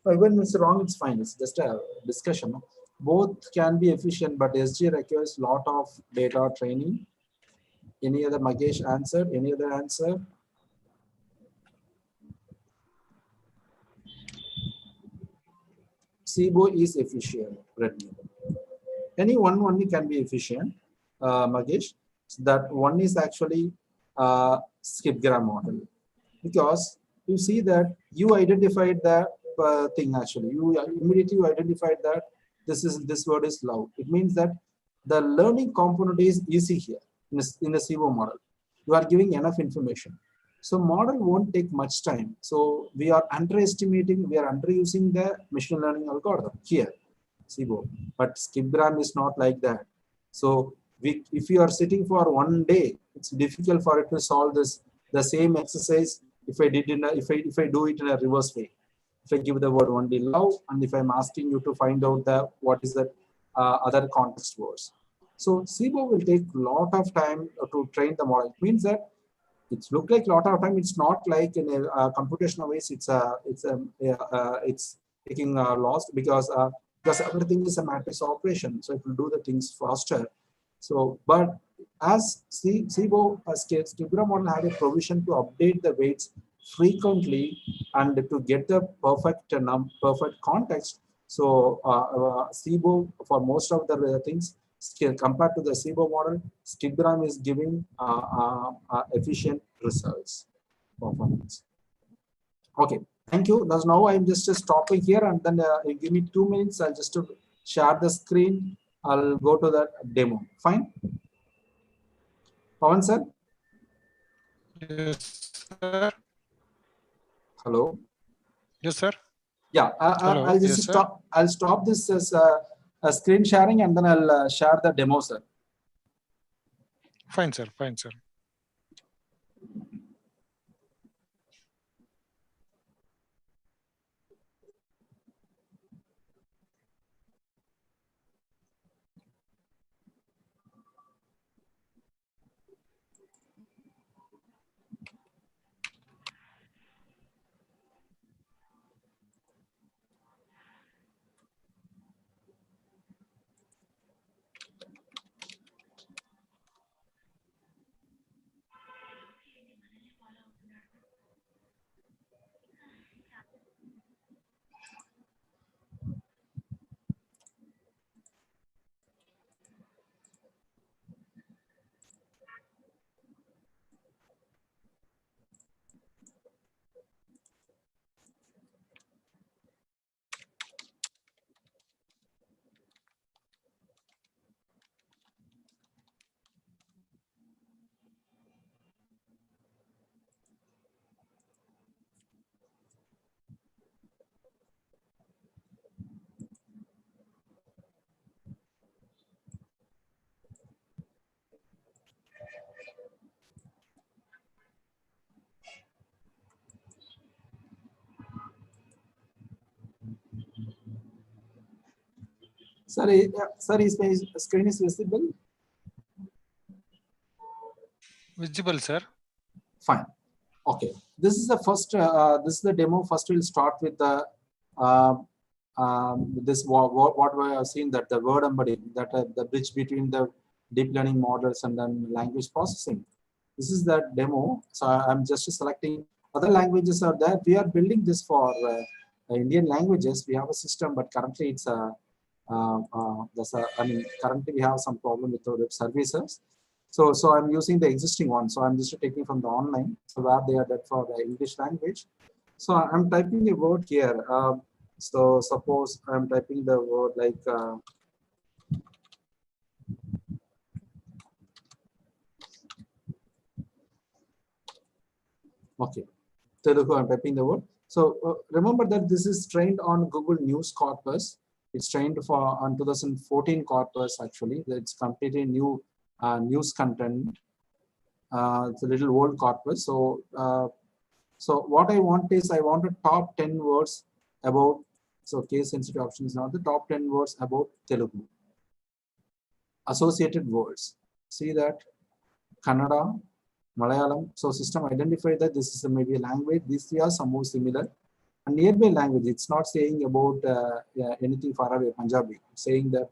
When it's wrong, it's fine. It's just a discussion. Both can be efficient, but SG requires a lot of data training. Any other Magesh answer? Any other answer? SIBO is efficient. Any one only can be efficient, Magesh. That one is actually skipgram model, because you see that you identified the thing actually. You immediately identified that this word is loud. It means that the learning component is easy here in the SIBO model. You are giving enough information. So model won't take much time. So we are underestimating, we are underusing the machine learning algorithm here, SIBO. But skipgram is not like that. So if you are sitting for one day, it's difficult for it to solve the same exercise if I do it in a reverse way. If I give the word only love, and if I'm asking you to find out what is the other context words. So SIBO will take a lot of time to train the model. It means that it's look like a lot of time. It's not like in a computational ways. It's taking lost because everything is a matrix operation, so it will do the things faster. So, but as SIBO skipgram model had a provision to update the weights frequently and to get the perfect context. So SIBO for most of the things, compared to the SIBO model, skipgram is giving efficient results performance. Okay, thank you. Thus now I'm just stopping here, and then give me 2 minutes. I'll just share the screen. I'll go to the demo. Fine. Pawan sir. Yes, sir. Hello. Yes, sir. Yeah, I'll just yes, stop. Sir. I'll stop this screen sharing, and then I'll share the demo, sir. Fine, sir. Fine, sir. Sorry, screen is visible. Visible, sir. Fine. Okay. This is the first. This is the demo. First, we'll start with the this what we have seen, that the word embedding, that the bridge between the deep learning models and then language processing. This is the demo. So I'm just selecting other languages are there. We are building this for Indian languages. We have a system, but currently it's I mean, currently we have some problem with our web services. So I'm using the existing one. So I'm just taking from the online, so where they are that for the English language. So I'm typing a word here. So suppose I'm typing the word like okay, Telugu. I'm typing the word. So remember that this is trained on Google News corpus. It's trained for on 2014 corpus. Actually, it's completely new news content. It's a little old corpus. So what I want is I want a top 10 words about. So case sensitive option is not the top 10 words about Telugu. Associated words. See that Kannada, Malayalam. So system identified that this is maybe a language. These three are somewhat similar. A nearby language. It's not saying about anything far away. Punjabi. It's saying that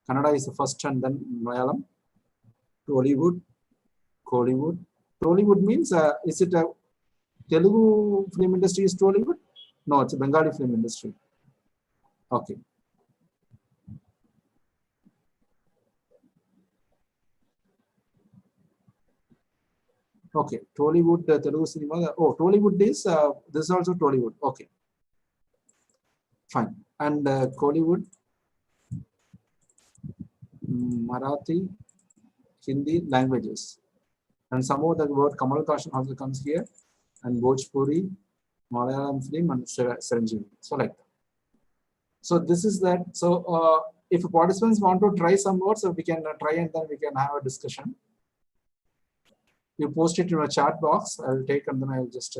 Kannada is the first and then Malayalam. Tollywood. Kollywood. Tollywood means is it a Telugu film industry is Tollywood? No, it's a Bengali film industry. Okay. Okay, Tollywood, Telugu cinema. Oh, Tollywood is this is also Tollywood. Okay, fine. And Kollywood, Marathi, Hindi languages, and some of the word Kamal Kashan also comes here, and Bhojpuri, Malayalam film, and Serenjini. So like that. So this is that. So if participants want to try some words, so we can try and then we can have a discussion. You post it in a chat box. I'll take and then I'll just.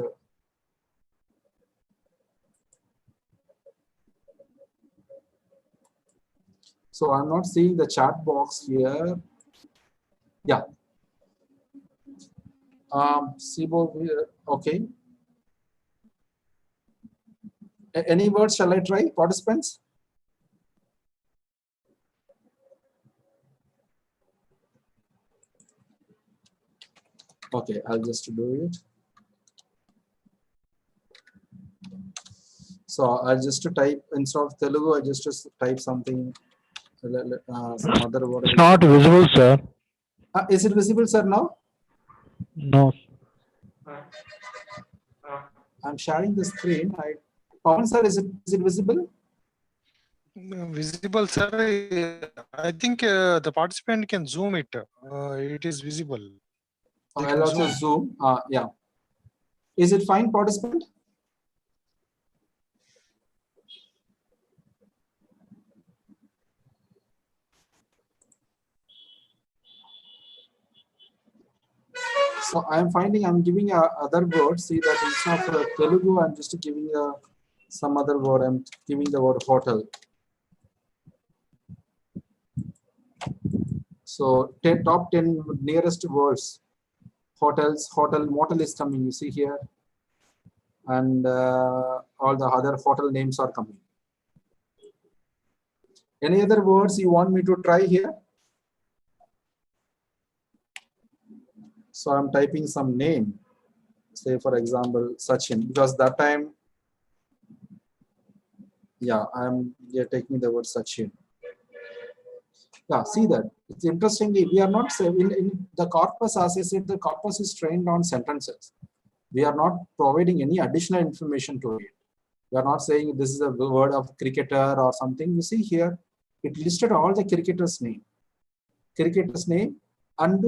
So I'm not seeing the chat box here. Yeah. Sibo, okay. Any words shall I try, participants? Okay, I'll just do it. So I'll just type instead of Telugu, I just type something, some other word. It's not visible, sir. Is it visible, sir, now? No. I'm sharing the screen. Pawan, sir, is it visible? Visible, sir. I think the participant can zoom it. It is visible. I'll also zoom. Yeah. Is it fine, participant? So I'm finding I'm giving other words. See that instead of Telugu, I'm just giving some other word. I'm giving the word hotel. So top 10 nearest words. Hotels, hotel, motel is coming. You see here, and all the other hotel names are coming. Any other words you want me to try here? So I'm typing some name, say for example, Sachin, because that time, yeah, I'm taking the word Sachin. Yeah, see that. It's interestingly, we are not in the corpus, as I said, the corpus is trained on sentences. We are not providing any additional information to it. We are not saying this is a word of cricketer or something. You see here, it listed all the cricketers' name. Cricketers' name. And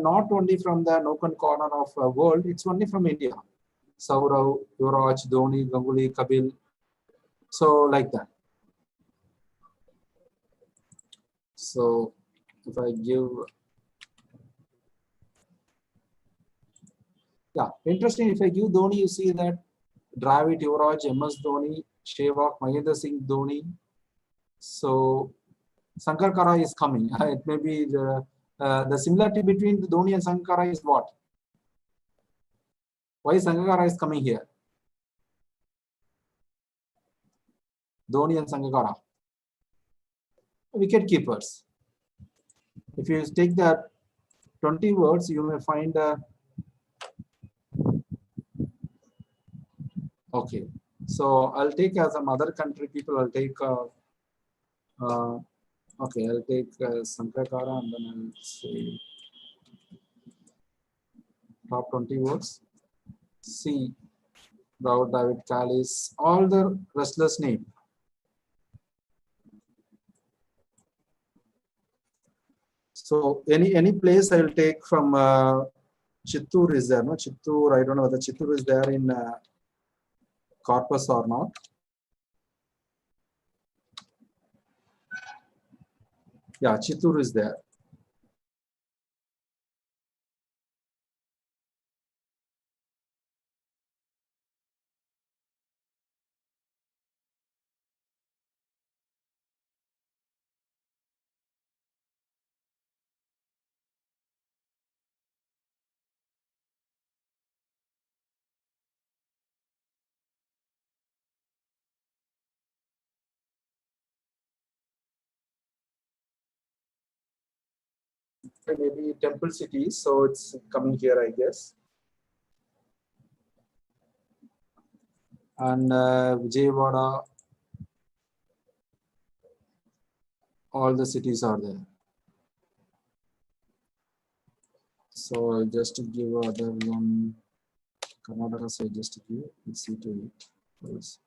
not only from the nook and corner of the world, it's only from India. Saurav, Yuvraj, Dhoni, Ganguly, Kapil. So like that. So if I give, yeah, interesting. If I give Dhoni, you see that Dravid, Yuvraj, MS Dhoni, Sehwag, Mahendra Singh Dhoni. So Sankarkara is coming. It may be the similarity between the Dhoni and Sankarkara is what? Why Sankarkara is coming here? Dhoni and Sankarkara. Wicket keepers. If you take that 20 words, you may find okay. So I'll take as some other country people. I'll take okay. I'll take Sankarkara and then I'll say top 20 words. C. Raul, David, Callis, all the wrestlers' name. So any place I will take from Chittoor is there, no? Chittoor, I don't know whether Chittoor is there in corpus or not. Yeah, Chittoor is there. Maybe temple cities, so it's coming here, I guess. And Vijayawada, all the cities are there. So just to give other one, Karnataka side, just to give, let's see to it.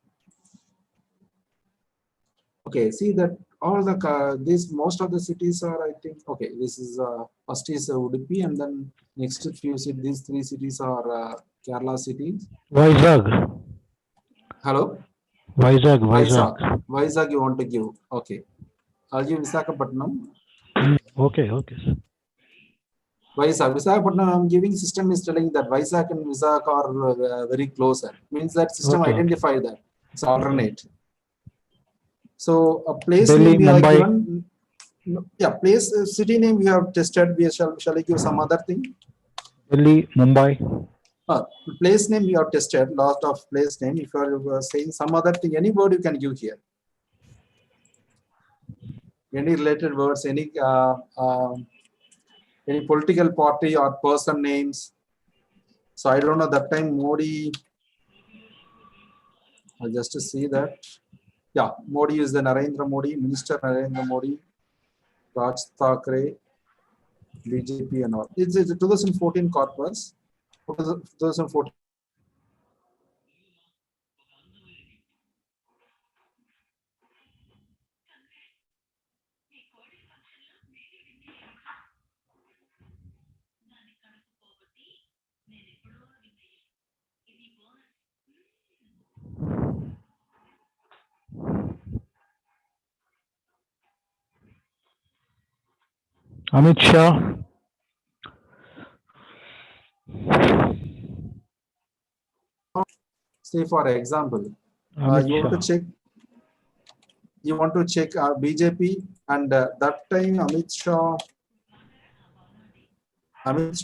Okay, see that all the these most of the cities are, I think, okay, this is first is Udupi, and then next few cities, these three cities are Kerala cities. Vizag. Hello? Vizag. Vizag you want to give. Okay. I'll give Visakhapatnam. Okay, okay. Visakhapatnam, I'm giving system is telling that Vizag and Vizag are very close. Means that system identify that. It's alternate. So a place Delhi, name we have Mumbai. given. Yeah, place, city name we have tested. We shall I give some other thing? Delhi, Mumbai. Place name we have tested. Lot of place name. If you are saying some other thing, any word you can give here. Any related words, any political party or person names. So I don't know that time Modi. I'll just to see that. Yeah, Modi is the Narendra Modi, Minister Narendra Modi, Raj Thakre, BJP and all. It's a 2014 corpus. 2014. Amit Shah. Say for example, you want to check BJP, and that time Amit Shah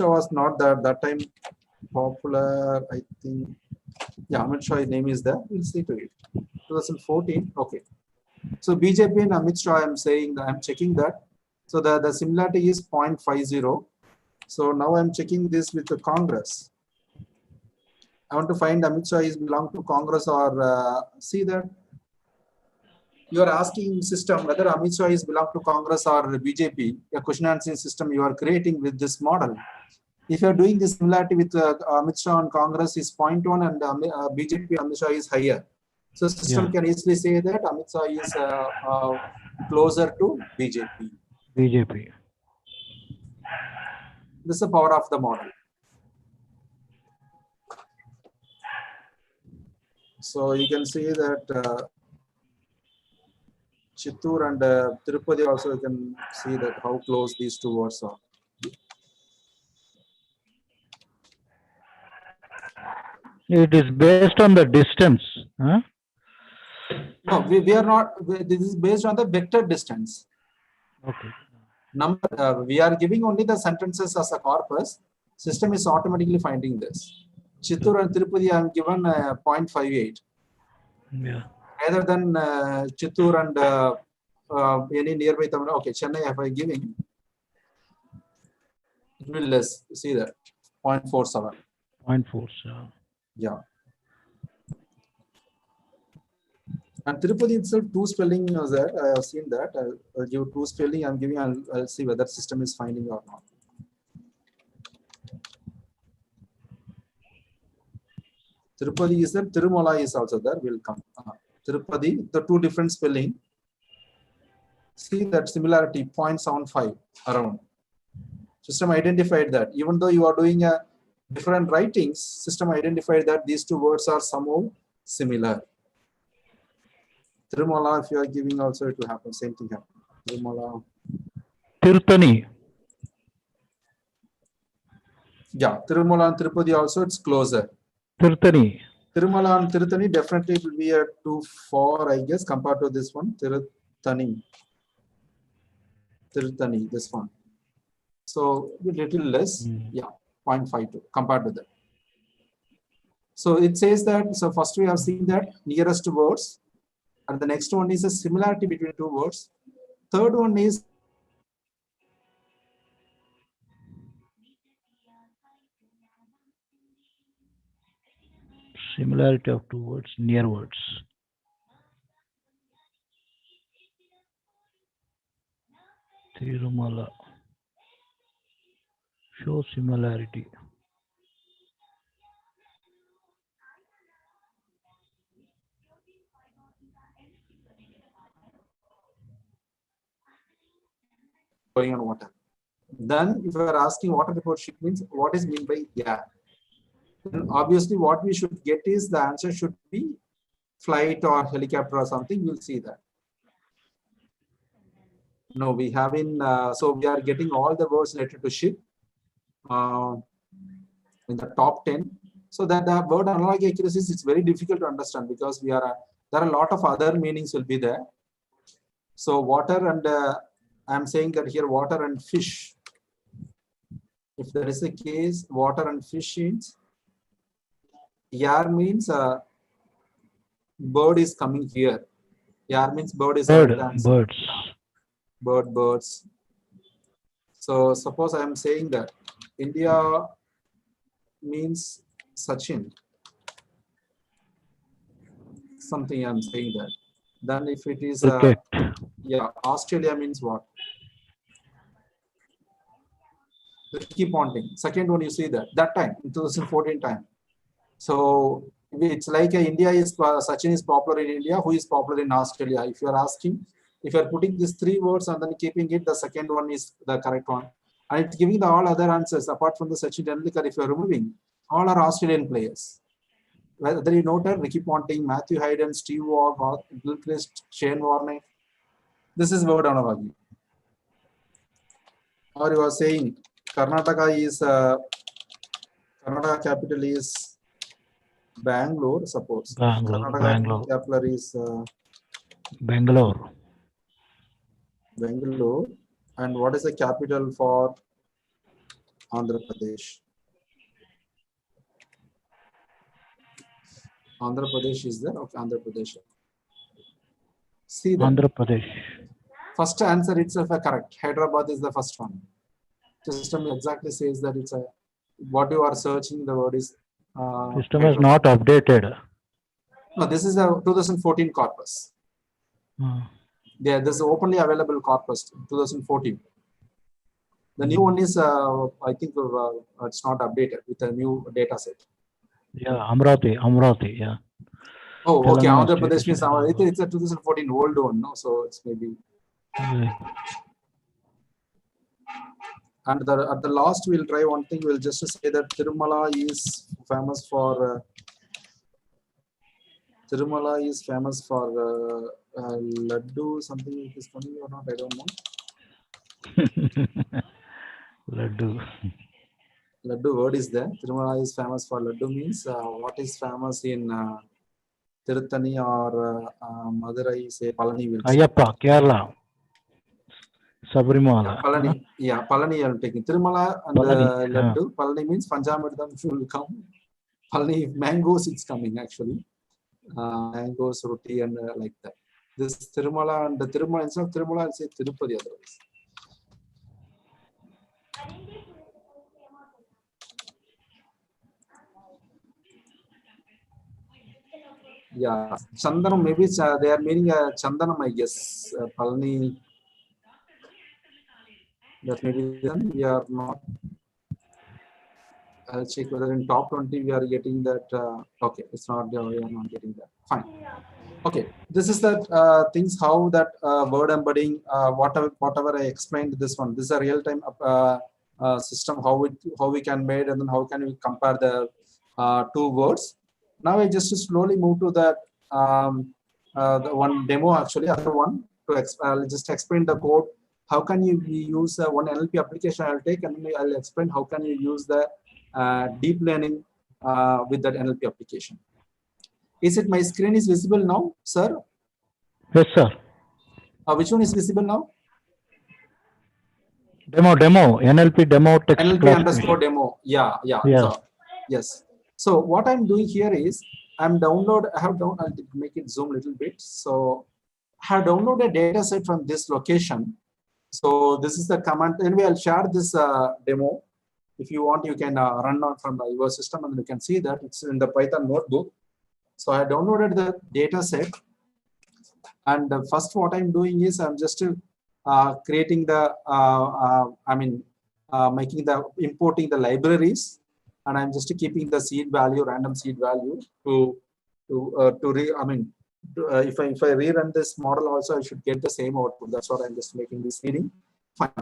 was not that time popular, I think. Yeah, Amit Shah name is there. We'll see to it. 2014. Okay. So BJP and Amit Shah, I'm saying that I'm checking that. So the similarity is 0.50. So now I'm checking this with the Congress. I want to find Amit Shah is belong to Congress or see that you are asking system whether Amit Shah is belong to Congress or BJP. A question answering system you are creating with this model. If you are doing this similarity with Amit Shah and Congress is 0.1 and BJP Amit Shah is higher. So system can easily say that Amit Shah is closer to BJP. BJP. This is the power of the model. So you can see that Chittoor and Tirupati also you can see that how close these two words are. It is based on the distance. Huh? No, we are not. This is based on the vector distance. Okay. Number, we are giving only the sentences as a corpus. System is automatically finding this. Chittur and Tirupati I am given 0.58. Yeah. Rather than Chittur and any nearby Tamil. Okay, Chennai have I giving. It will less. See that 0.47. 0.4. Yeah. And Tirupati itself, two spelling was there. I have seen that. I'll give two spelling. I'm giving. I'll see whether system is finding or not. Tirupati is there. Tirumala is also there. Will come. Tirupati, the two different spelling. See that similarity 0.75 around. System identified that. Even though you are doing a different writings, system identified that these two words are somehow similar. Tirumala, if you are giving also, it will happen. Same thing happen. Tirumala. Tirthani. Yeah, Tirumala and Tirupati also it's closer. Tirthani. Tirumala and Tirthani definitely it will be a 2-4, I guess, compared to this one. Tirthani, this one. So a little less, yeah, 0.52 compared to that. So it says that, so first we have seen that nearest words, and the next one is a similarity between two words. Third one is Similarity of two words, near words. Tirumala. Show similarity. going on water. Then if you are asking water report sheet means what is meant by yeah. Then obviously what we should get is the answer should be flight or helicopter or something. We'll see that. No, we have in, so we are getting all the words related to ship in the top 10. So that the word analogy accuracies is very difficult to understand because we are, there are a lot of other meanings will be there. So water and I'm saying that here water and fish. If there is a case, water and fish means, yar means bird is coming here. Yar means bird is Bird, the answer. birds. Bird, birds. So suppose I am saying that India means Sachin. Something I'm saying that. Then if it is yeah, Australia means what? Keep Ponting. Second one you see that time in 2014 time. So it's like India is Sachin is popular in India. Who is popular in Australia? If you are asking, if you are putting these three words and then keeping it, the second one is the correct one, and it's giving the all other answers apart from the Sachin Tendulkar. If you are removing, all are Australian players. Whether you noted Ricky Ponting, Matthew Hayden, Steve Waugh, Gilchrist, Shane Warne. This is word analogy. Or you are saying Karnataka is Karnataka capital is Bangalore, suppose. Bangalore. Capital is Bangalore. Bangalore. And what is the capital for Andhra Pradesh? Andhra Pradesh is there. Okay, Andhra Pradesh. See that. Andhra Pradesh. First answer itself is correct. Hyderabad is the first one. System exactly says that it's a what you are searching. The word is. System is not updated. No, this is a 2014 corpus. Yeah, this is openly available corpus 2014. The new one is, I think, it's not updated with a new data set. Yeah, Amravati, yeah. Oh, okay. Andhra Pradesh means it's a 2014 old one, no? So it's maybe. And at the last, we'll try one thing. We'll just say that Tirumala is famous for. Tirumala is famous for laddu. Something is coming or not? I don't know. Laddu. Laddu word is there. Tirumala is famous for laddu means what is famous in Tirutani or Madurai, say Palani will say. Ayappa, Kerala. Sabrimala. Palani. Yeah, Palani I'm taking. Tirumala and Palani. Laddu. Palani means Panjamridam will come. Palani mangoes it's coming actually. Mangoes, roti and like that. This Tirumala and the Tirumala instead of Tirumala I'll say Tirupati otherwise. Yeah, Chandanam maybe they are meaning Chandanam I guess. Palani. That maybe then we are not. I'll check whether in top 20 we are getting that. Okay, it's not. We are not getting that. Fine. Okay, this is that things how that word embedding. Whatever I explained this one. This is a real time system. How we can made and then how can we compare the two words. Now I just slowly move to that the one demo actually. Other one to I'll just explain the code. How can you use one NLP application I'll take and I'll explain how can you use the deep learning with that NLP application. Is it my screen is visible now, sir? Yes, sir. Which one is visible now? Demo, NLP demo text NLP underscore classification. demo. Yeah. Yes. So, yes. So what I'm doing here is I have I'll make it zoom a little bit. So I have downloaded a data set from this location. So this is the command. Anyway, I'll share this demo. If you want, you can run out from your system and you can see that it's in the Python notebook. So I downloaded the data set. And first what I'm doing is I'm just creating the, importing the libraries. And I'm just keeping the seed value, random seed value if I rerun this model also, I should get the same output. That's what I'm just making this reading. Fine.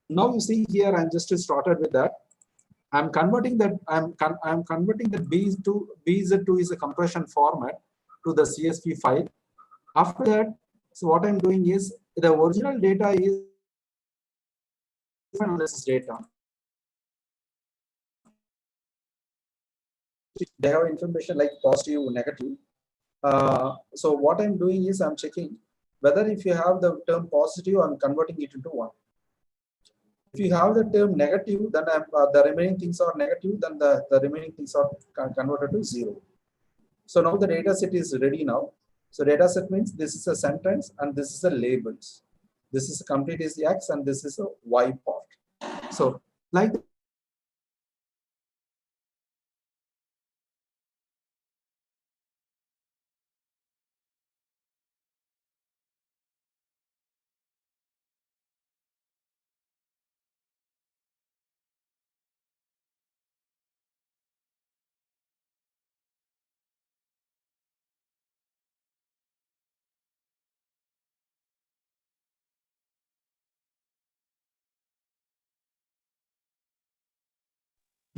Now you see here, I'm just started with that. I'm converting that. I'm converting the BZ2 is a compression format to the CSV file. After that, so what I'm doing is the original data is analysis data. They have information like positive, negative. So what I'm doing is I'm checking whether if you have the term positive, I'm converting it into 1. If you have the term negative, then the remaining things are negative, then the remaining things are converted to 0. So now the data set is ready now. So data set means this is a sentence and this is a labels. This is a complete is X and this is a Y part. So like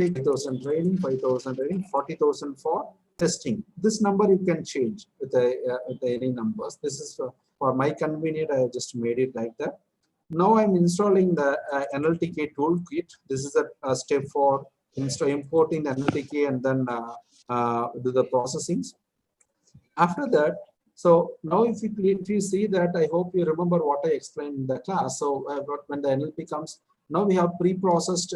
take 5,000 training, 5,000 training, 40,000 for testing. This number you can change with any numbers. This is for my convenience. I just made it like that. Now I'm installing the NLTK toolkit. This is a step for importing the NLTK and then do the processing. After that, so now if you see that, I hope you remember what I explained in the class. So when the NLP comes, now we have pre-processed.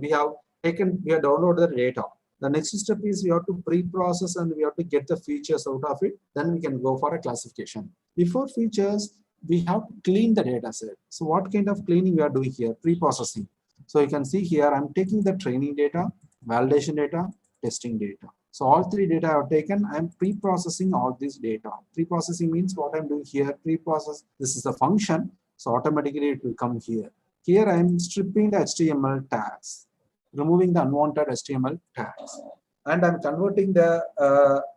We have downloaded the data. The next step is we have to pre-process and we have to get the features out of it. Then we can go for a classification. Before features, we have to clean the data set. So what kind of cleaning we are doing here? Pre-processing. So you can see here, I'm taking the training data, validation data, testing data. So all 3 data I have taken, I'm pre-processing all this data. Pre-processing means what I'm doing here, pre-process, this is a function. So automatically it will come here. Here I'm stripping the HTML tags, removing the unwanted HTML tags. And I'm converting the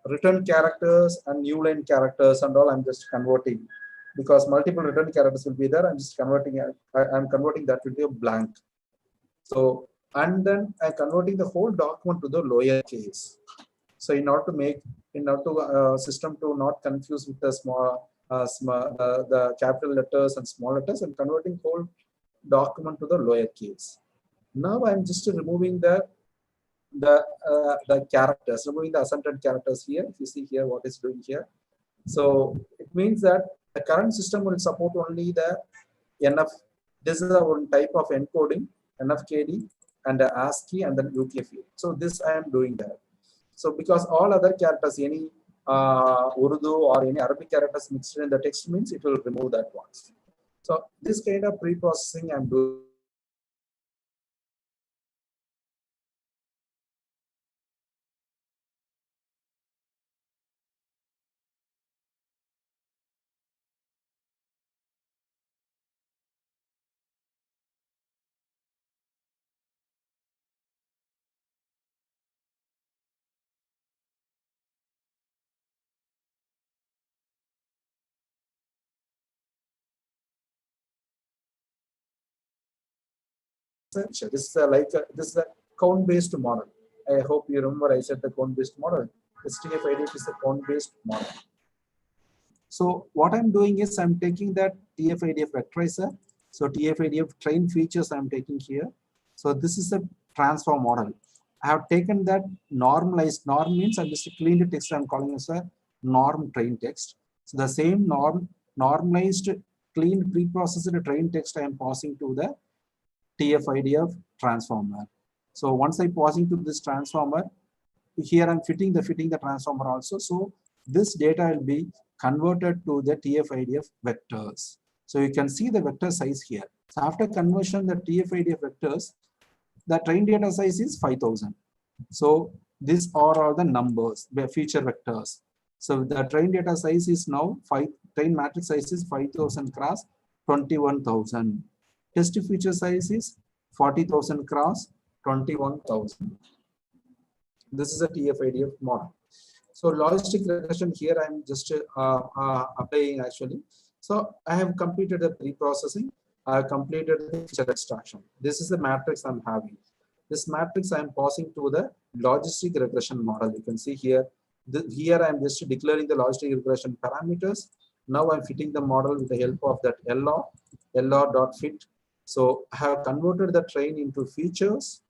return characters and new line characters and all I'm just converting. Because multiple return characters will be there, I'm just converting, I'm converting that into a blank. So, and then I'm converting the whole document to the lower case. So in order to system to not confuse with the the capital letters and small letters, I'm converting whole document to the lower case. Now I'm just removing the characters, removing the accented characters here. If you see here what is doing here, so it means that the current system will support only the NF. This is our type of encoding, NFKD, and ASCII, and then UTF-8. So this I am doing that. So because all other characters, any Urdu or any Arabic characters mixed in the text means it will remove that once. So this kind of pre-processing I'm doing. This is this is a count-based model. I hope you remember I said the count-based model. STF-IDF is a count-based model. So what I'm doing is I'm taking that TF-IDF vectorizer. So TF-IDF train features I'm taking here. So this is a transform model. I have taken that normalized. Norm means I'm just cleaned text. I'm calling as a norm train text. So the same normalized, cleaned, pre-processed train text I am passing to the TF-IDF transformer. So once I passing to this transformer, here I'm fitting the transformer also. So this data will be converted to the TF-IDF vectors. So you can see the vector size here. So after conversion, the TF-IDF vectors, the train data size is 5000. So these are all the numbers, the feature vectors. So the train data size is now train matrix size is 5000 cross 21,000. Test feature size is 40,000 cross 21,000. This is a TF-IDF model. So logistic regression here I'm just applying actually. So I have completed the pre-processing. I have completed the feature extraction. This is the matrix I'm having. This matrix I'm passing to the logistic regression model. You can see here. Here I'm just declaring the logistic regression parameters. Now I'm fitting the model with the help of that LR.fit. So I have converted the train into features.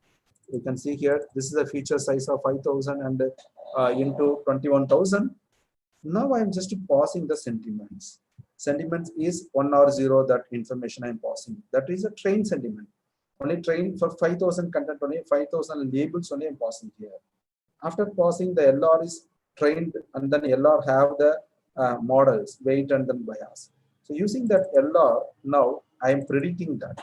You can see here, this is a feature size of 5000 and into 21,000. Now I'm just passing the sentiments. Sentiments is 1 or 0, that information I'm passing. That is a train sentiment. Only train for 5000 content, only 5000 labels only I'm passing here. After passing, the LR is trained, and then LR have the models, weight and then bias. So using that LR, now I am predicting that.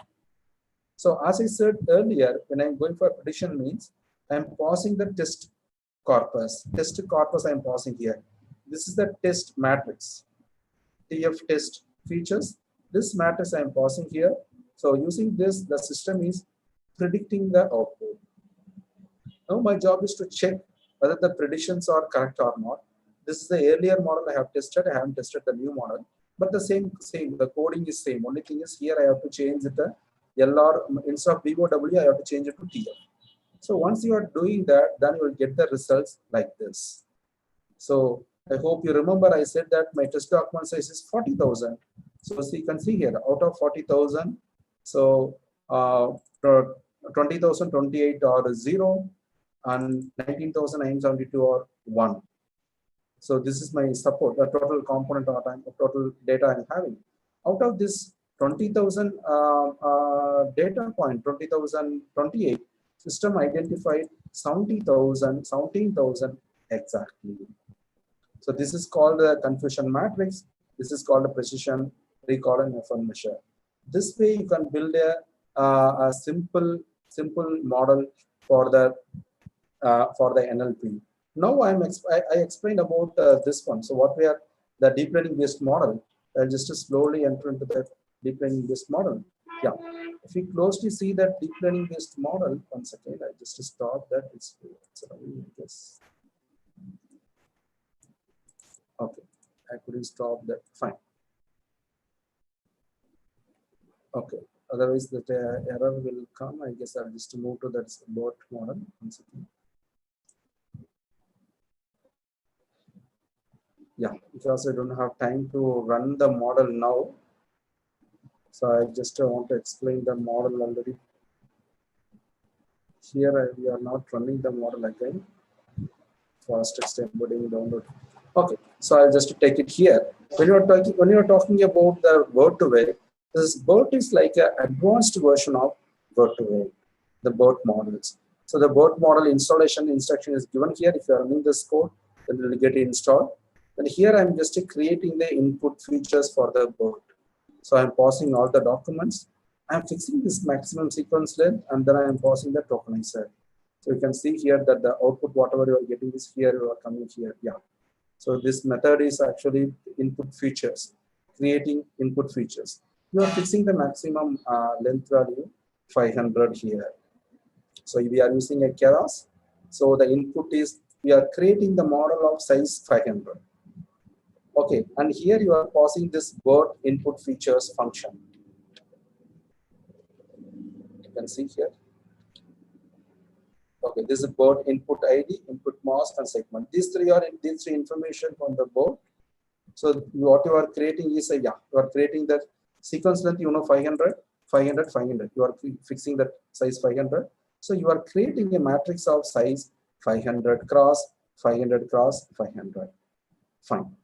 So as I said earlier, when I'm going for prediction means I'm passing the test corpus. Test corpus I'm passing here. This is the test matrix. TF test features. This matrix I'm passing here. So using this, the system is predicting the output. Now my job is to check whether the predictions are correct or not. This is the earlier model I have tested. I haven't tested the new model, but the same, the coding is same. Only thing is here I have to change the LR, instead of BOW, I have to change it to TF. So once you are doing that, then you will get the results like this. So I hope you remember I said that my test document size is 40,000. So you can see here, out of 40,000, so 20,028 are 0 and 19,972 are 1. So this is my support, the total component or total data I'm having. Out of this 20,000 data point, 20,028, system identified 17,000 exactly. So this is called a confusion matrix. This is called a precision recall and effort measure. This way you can build a simple model for the NLP. Now I explained about this one. So what we are, the deep learning based model. I'll just slowly enter into the deep learning based model. Yeah, if we closely see that deep learning based model, one second, I just stop that. It's yes. Okay, I couldn't stop that. Fine. Okay. Otherwise, that error will come. I guess I'll just move to that bot model. One second. Yeah, because I don't have time to run the model now. So I just want to explain the model already. Here we are not running the model again. Fast text embedding download. Okay, so I'll just take it here. When you're talking about the word to vec, This BERT is like an advanced version of word-to-word, the BERT models. So the BERT model installation instruction is given here. If you are running this code, then it will get installed. And here I'm just creating the input features for the BERT. So I'm passing all the documents. I'm fixing this maximum sequence length, and then I'm passing the tokenizer. So you can see here that the output, whatever you are getting is here, you are coming here. Yeah. So this method is actually input features, creating input features. You are fixing the maximum length value 500 here. So we are using a keras. So the input is, we are creating the model of size 500. Okay, and here you are passing this BERT input features function. You can see here. Okay, this is BERT input ID, input mask, and segment. These three information from the BERT. So what you are creating is you are creating the sequence length, 500, 500, 500. You are fixing that size 500. So you are creating a matrix of size 500 cross 500 cross 500. Fine.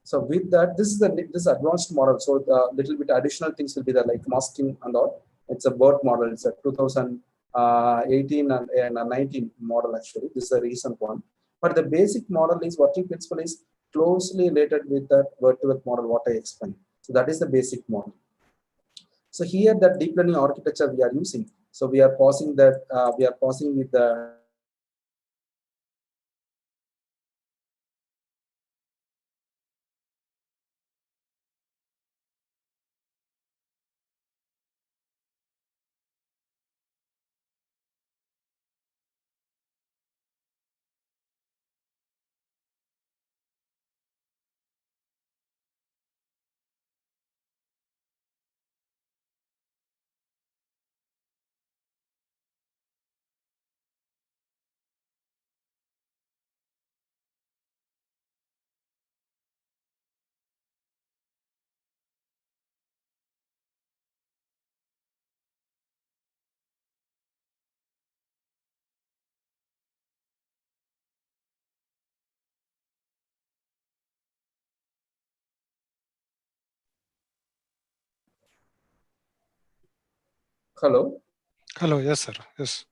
So with that, this is advanced model. So the little bit additional things will be there, like masking and all. It's a BERT model. It's a 2018 and 19 model actually. This is a recent one. But the basic model is, working principle is closely related with that word-to-word model what I explained. So that is the basic model. So here that deep learning architecture we are using. So we are passing that with the hello. Hello, yes, sir. Yes.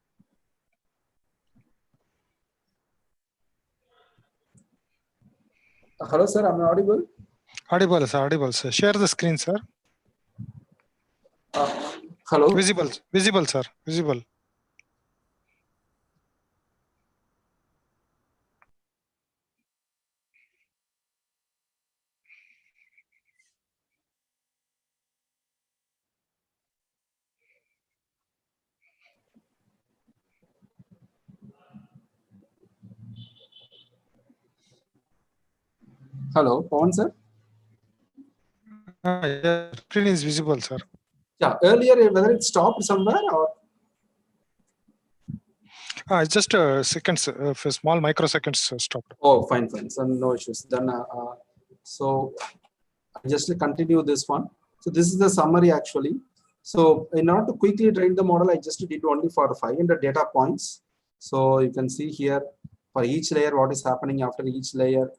Hello, sir. Am I audible? Audible, sir. Audible, sir. Share the screen, sir. Hello. Visible, visible, sir. Visible. Hello, Pawan sir. Yeah, screen is visible, sir. Yeah, earlier whether it stopped somewhere or It's just seconds, for small microseconds stopped. oh, fine, fine. So no issues. Then so I just continue this one. So this is the summary actually. So in order to quickly train the model, I just did only for 500 data points. So you can see here for each layer what is happening after each layer.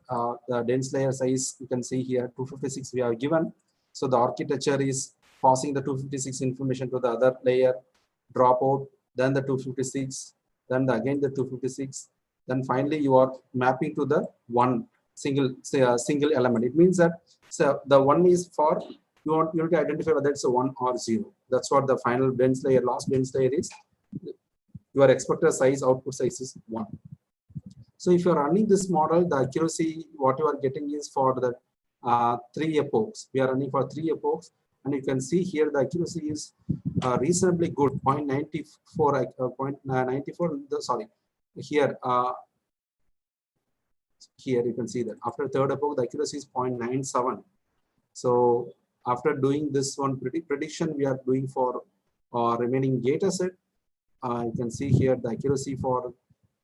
The dense layer size you can see here 256 we have given. So the architecture is passing the 256 information to the other layer, drop out, then the 256, then again the 256, then finally you are mapping to the one single element. It means that so the one is for you need to identify whether it's a 1 or 0. That's what the final dense layer, last dense layer is. Your expected size, output size is 1. So if you're running this model, the accuracy, what you are getting is for the 3 epochs. We are running for 3 epochs. And you can see here the accuracy is reasonably good, 0.94, 0.94, sorry. Here you can see that after third epoch, the accuracy is 0.97. So after doing this one prediction, we are doing for remaining data set. You can see here the accuracy for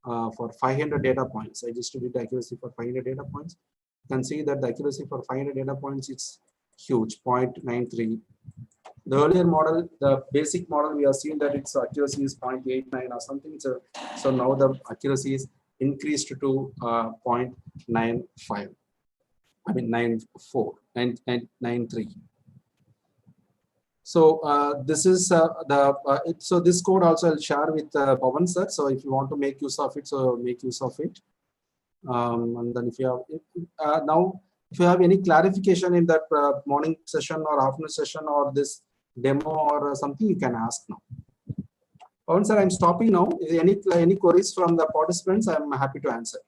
500 data points. I just did the accuracy for 500 data points. You can see that the accuracy for 500 data points, it's huge, 0.93. The earlier model, the basic model, we have seen that its accuracy is 0.89 or something. So now the accuracy is increased to 0.95. I mean 94 and 93. So this is so this code also I'll share with Pawan sir. So if you want to make use of it, so make use of it. And then if you have now, if you have any clarification in that morning session or afternoon session or this demo or something, you can ask now. Pawan sir, I'm stopping now. Any queries from the participants, I'm happy to answer.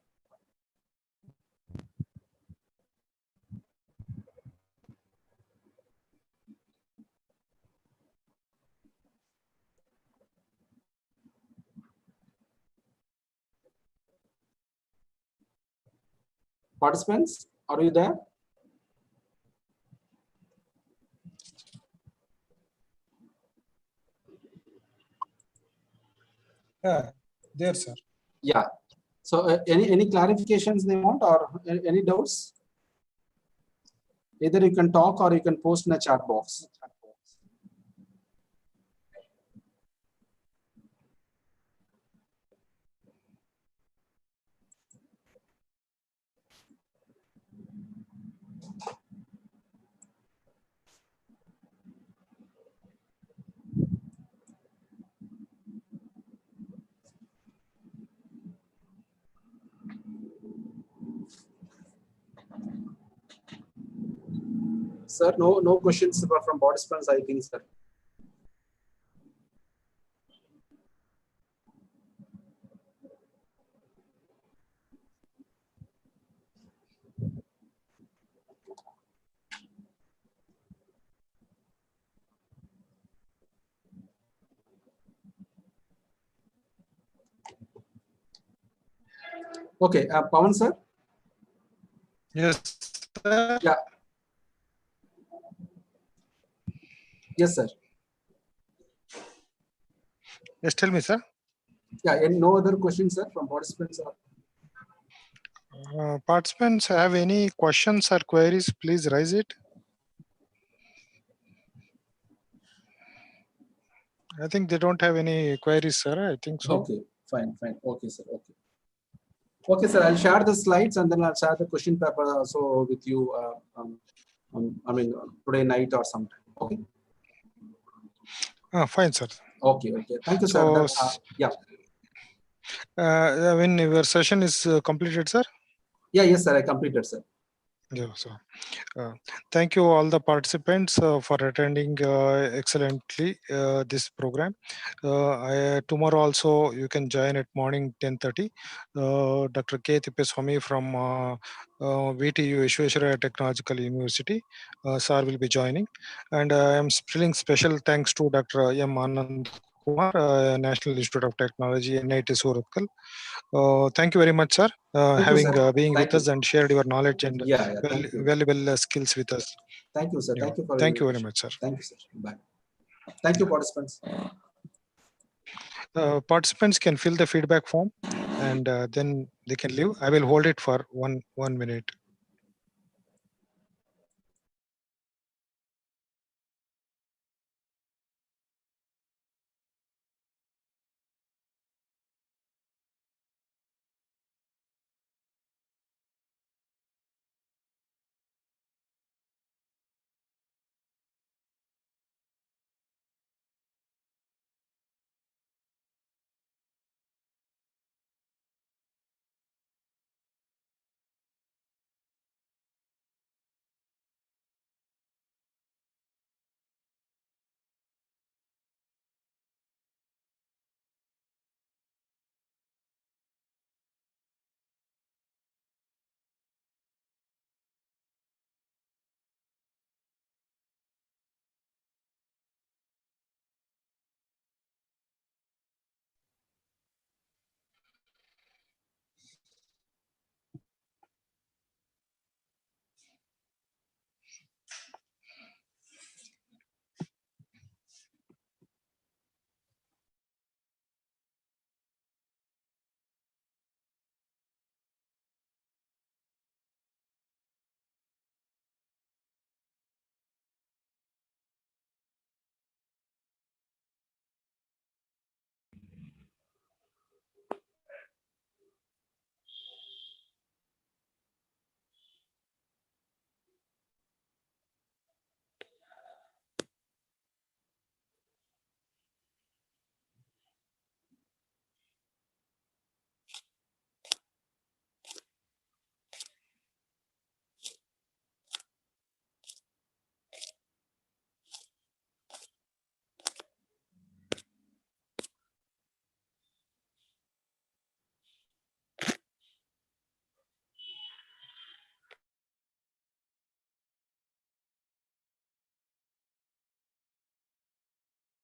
Participants, are you there? Yeah, there, sir. Yeah. So any clarifications they want or any doubts? Either you can talk or you can post in a chat box. Sir, no questions from participants, I think, sir. Okay, Pawan sir. Yes, sir. Yeah. Yes, sir. Yes, tell me, sir. Yeah, and no other questions, sir, from participants? Participants have any questions or queries, please raise it. I think they don't have any queries, sir. I think so. Okay, fine. Okay, sir. Okay. Okay, sir. I'll share the slides and then I'll share the question paper also with you. I mean, today night or sometime. Okay. Fine, sir. Okay. Thank you, sir. Yeah. When your session is completed, sir? Yeah, yes, sir. I completed, sir. Yeah, so thank you all the participants for attending excellently this program. Tomorrow also you can join at morning 10:30. Dr. K. Tippeswamy from VTU Vishweshwaraya Technological University, sir will be joining, and I am feeling special thanks to Dr. M. Anand Kumar, National Institute of Technology, NIT Surathkal. Thank you very much, sir, being with us and shared your knowledge and valuable skills with us. Thank you, sir. Yeah. Thank you for Thank you very much, sir. Thank you, sir. Bye. Thank you, participants. Participants can fill the feedback form and then they can leave. I will hold it for one minute.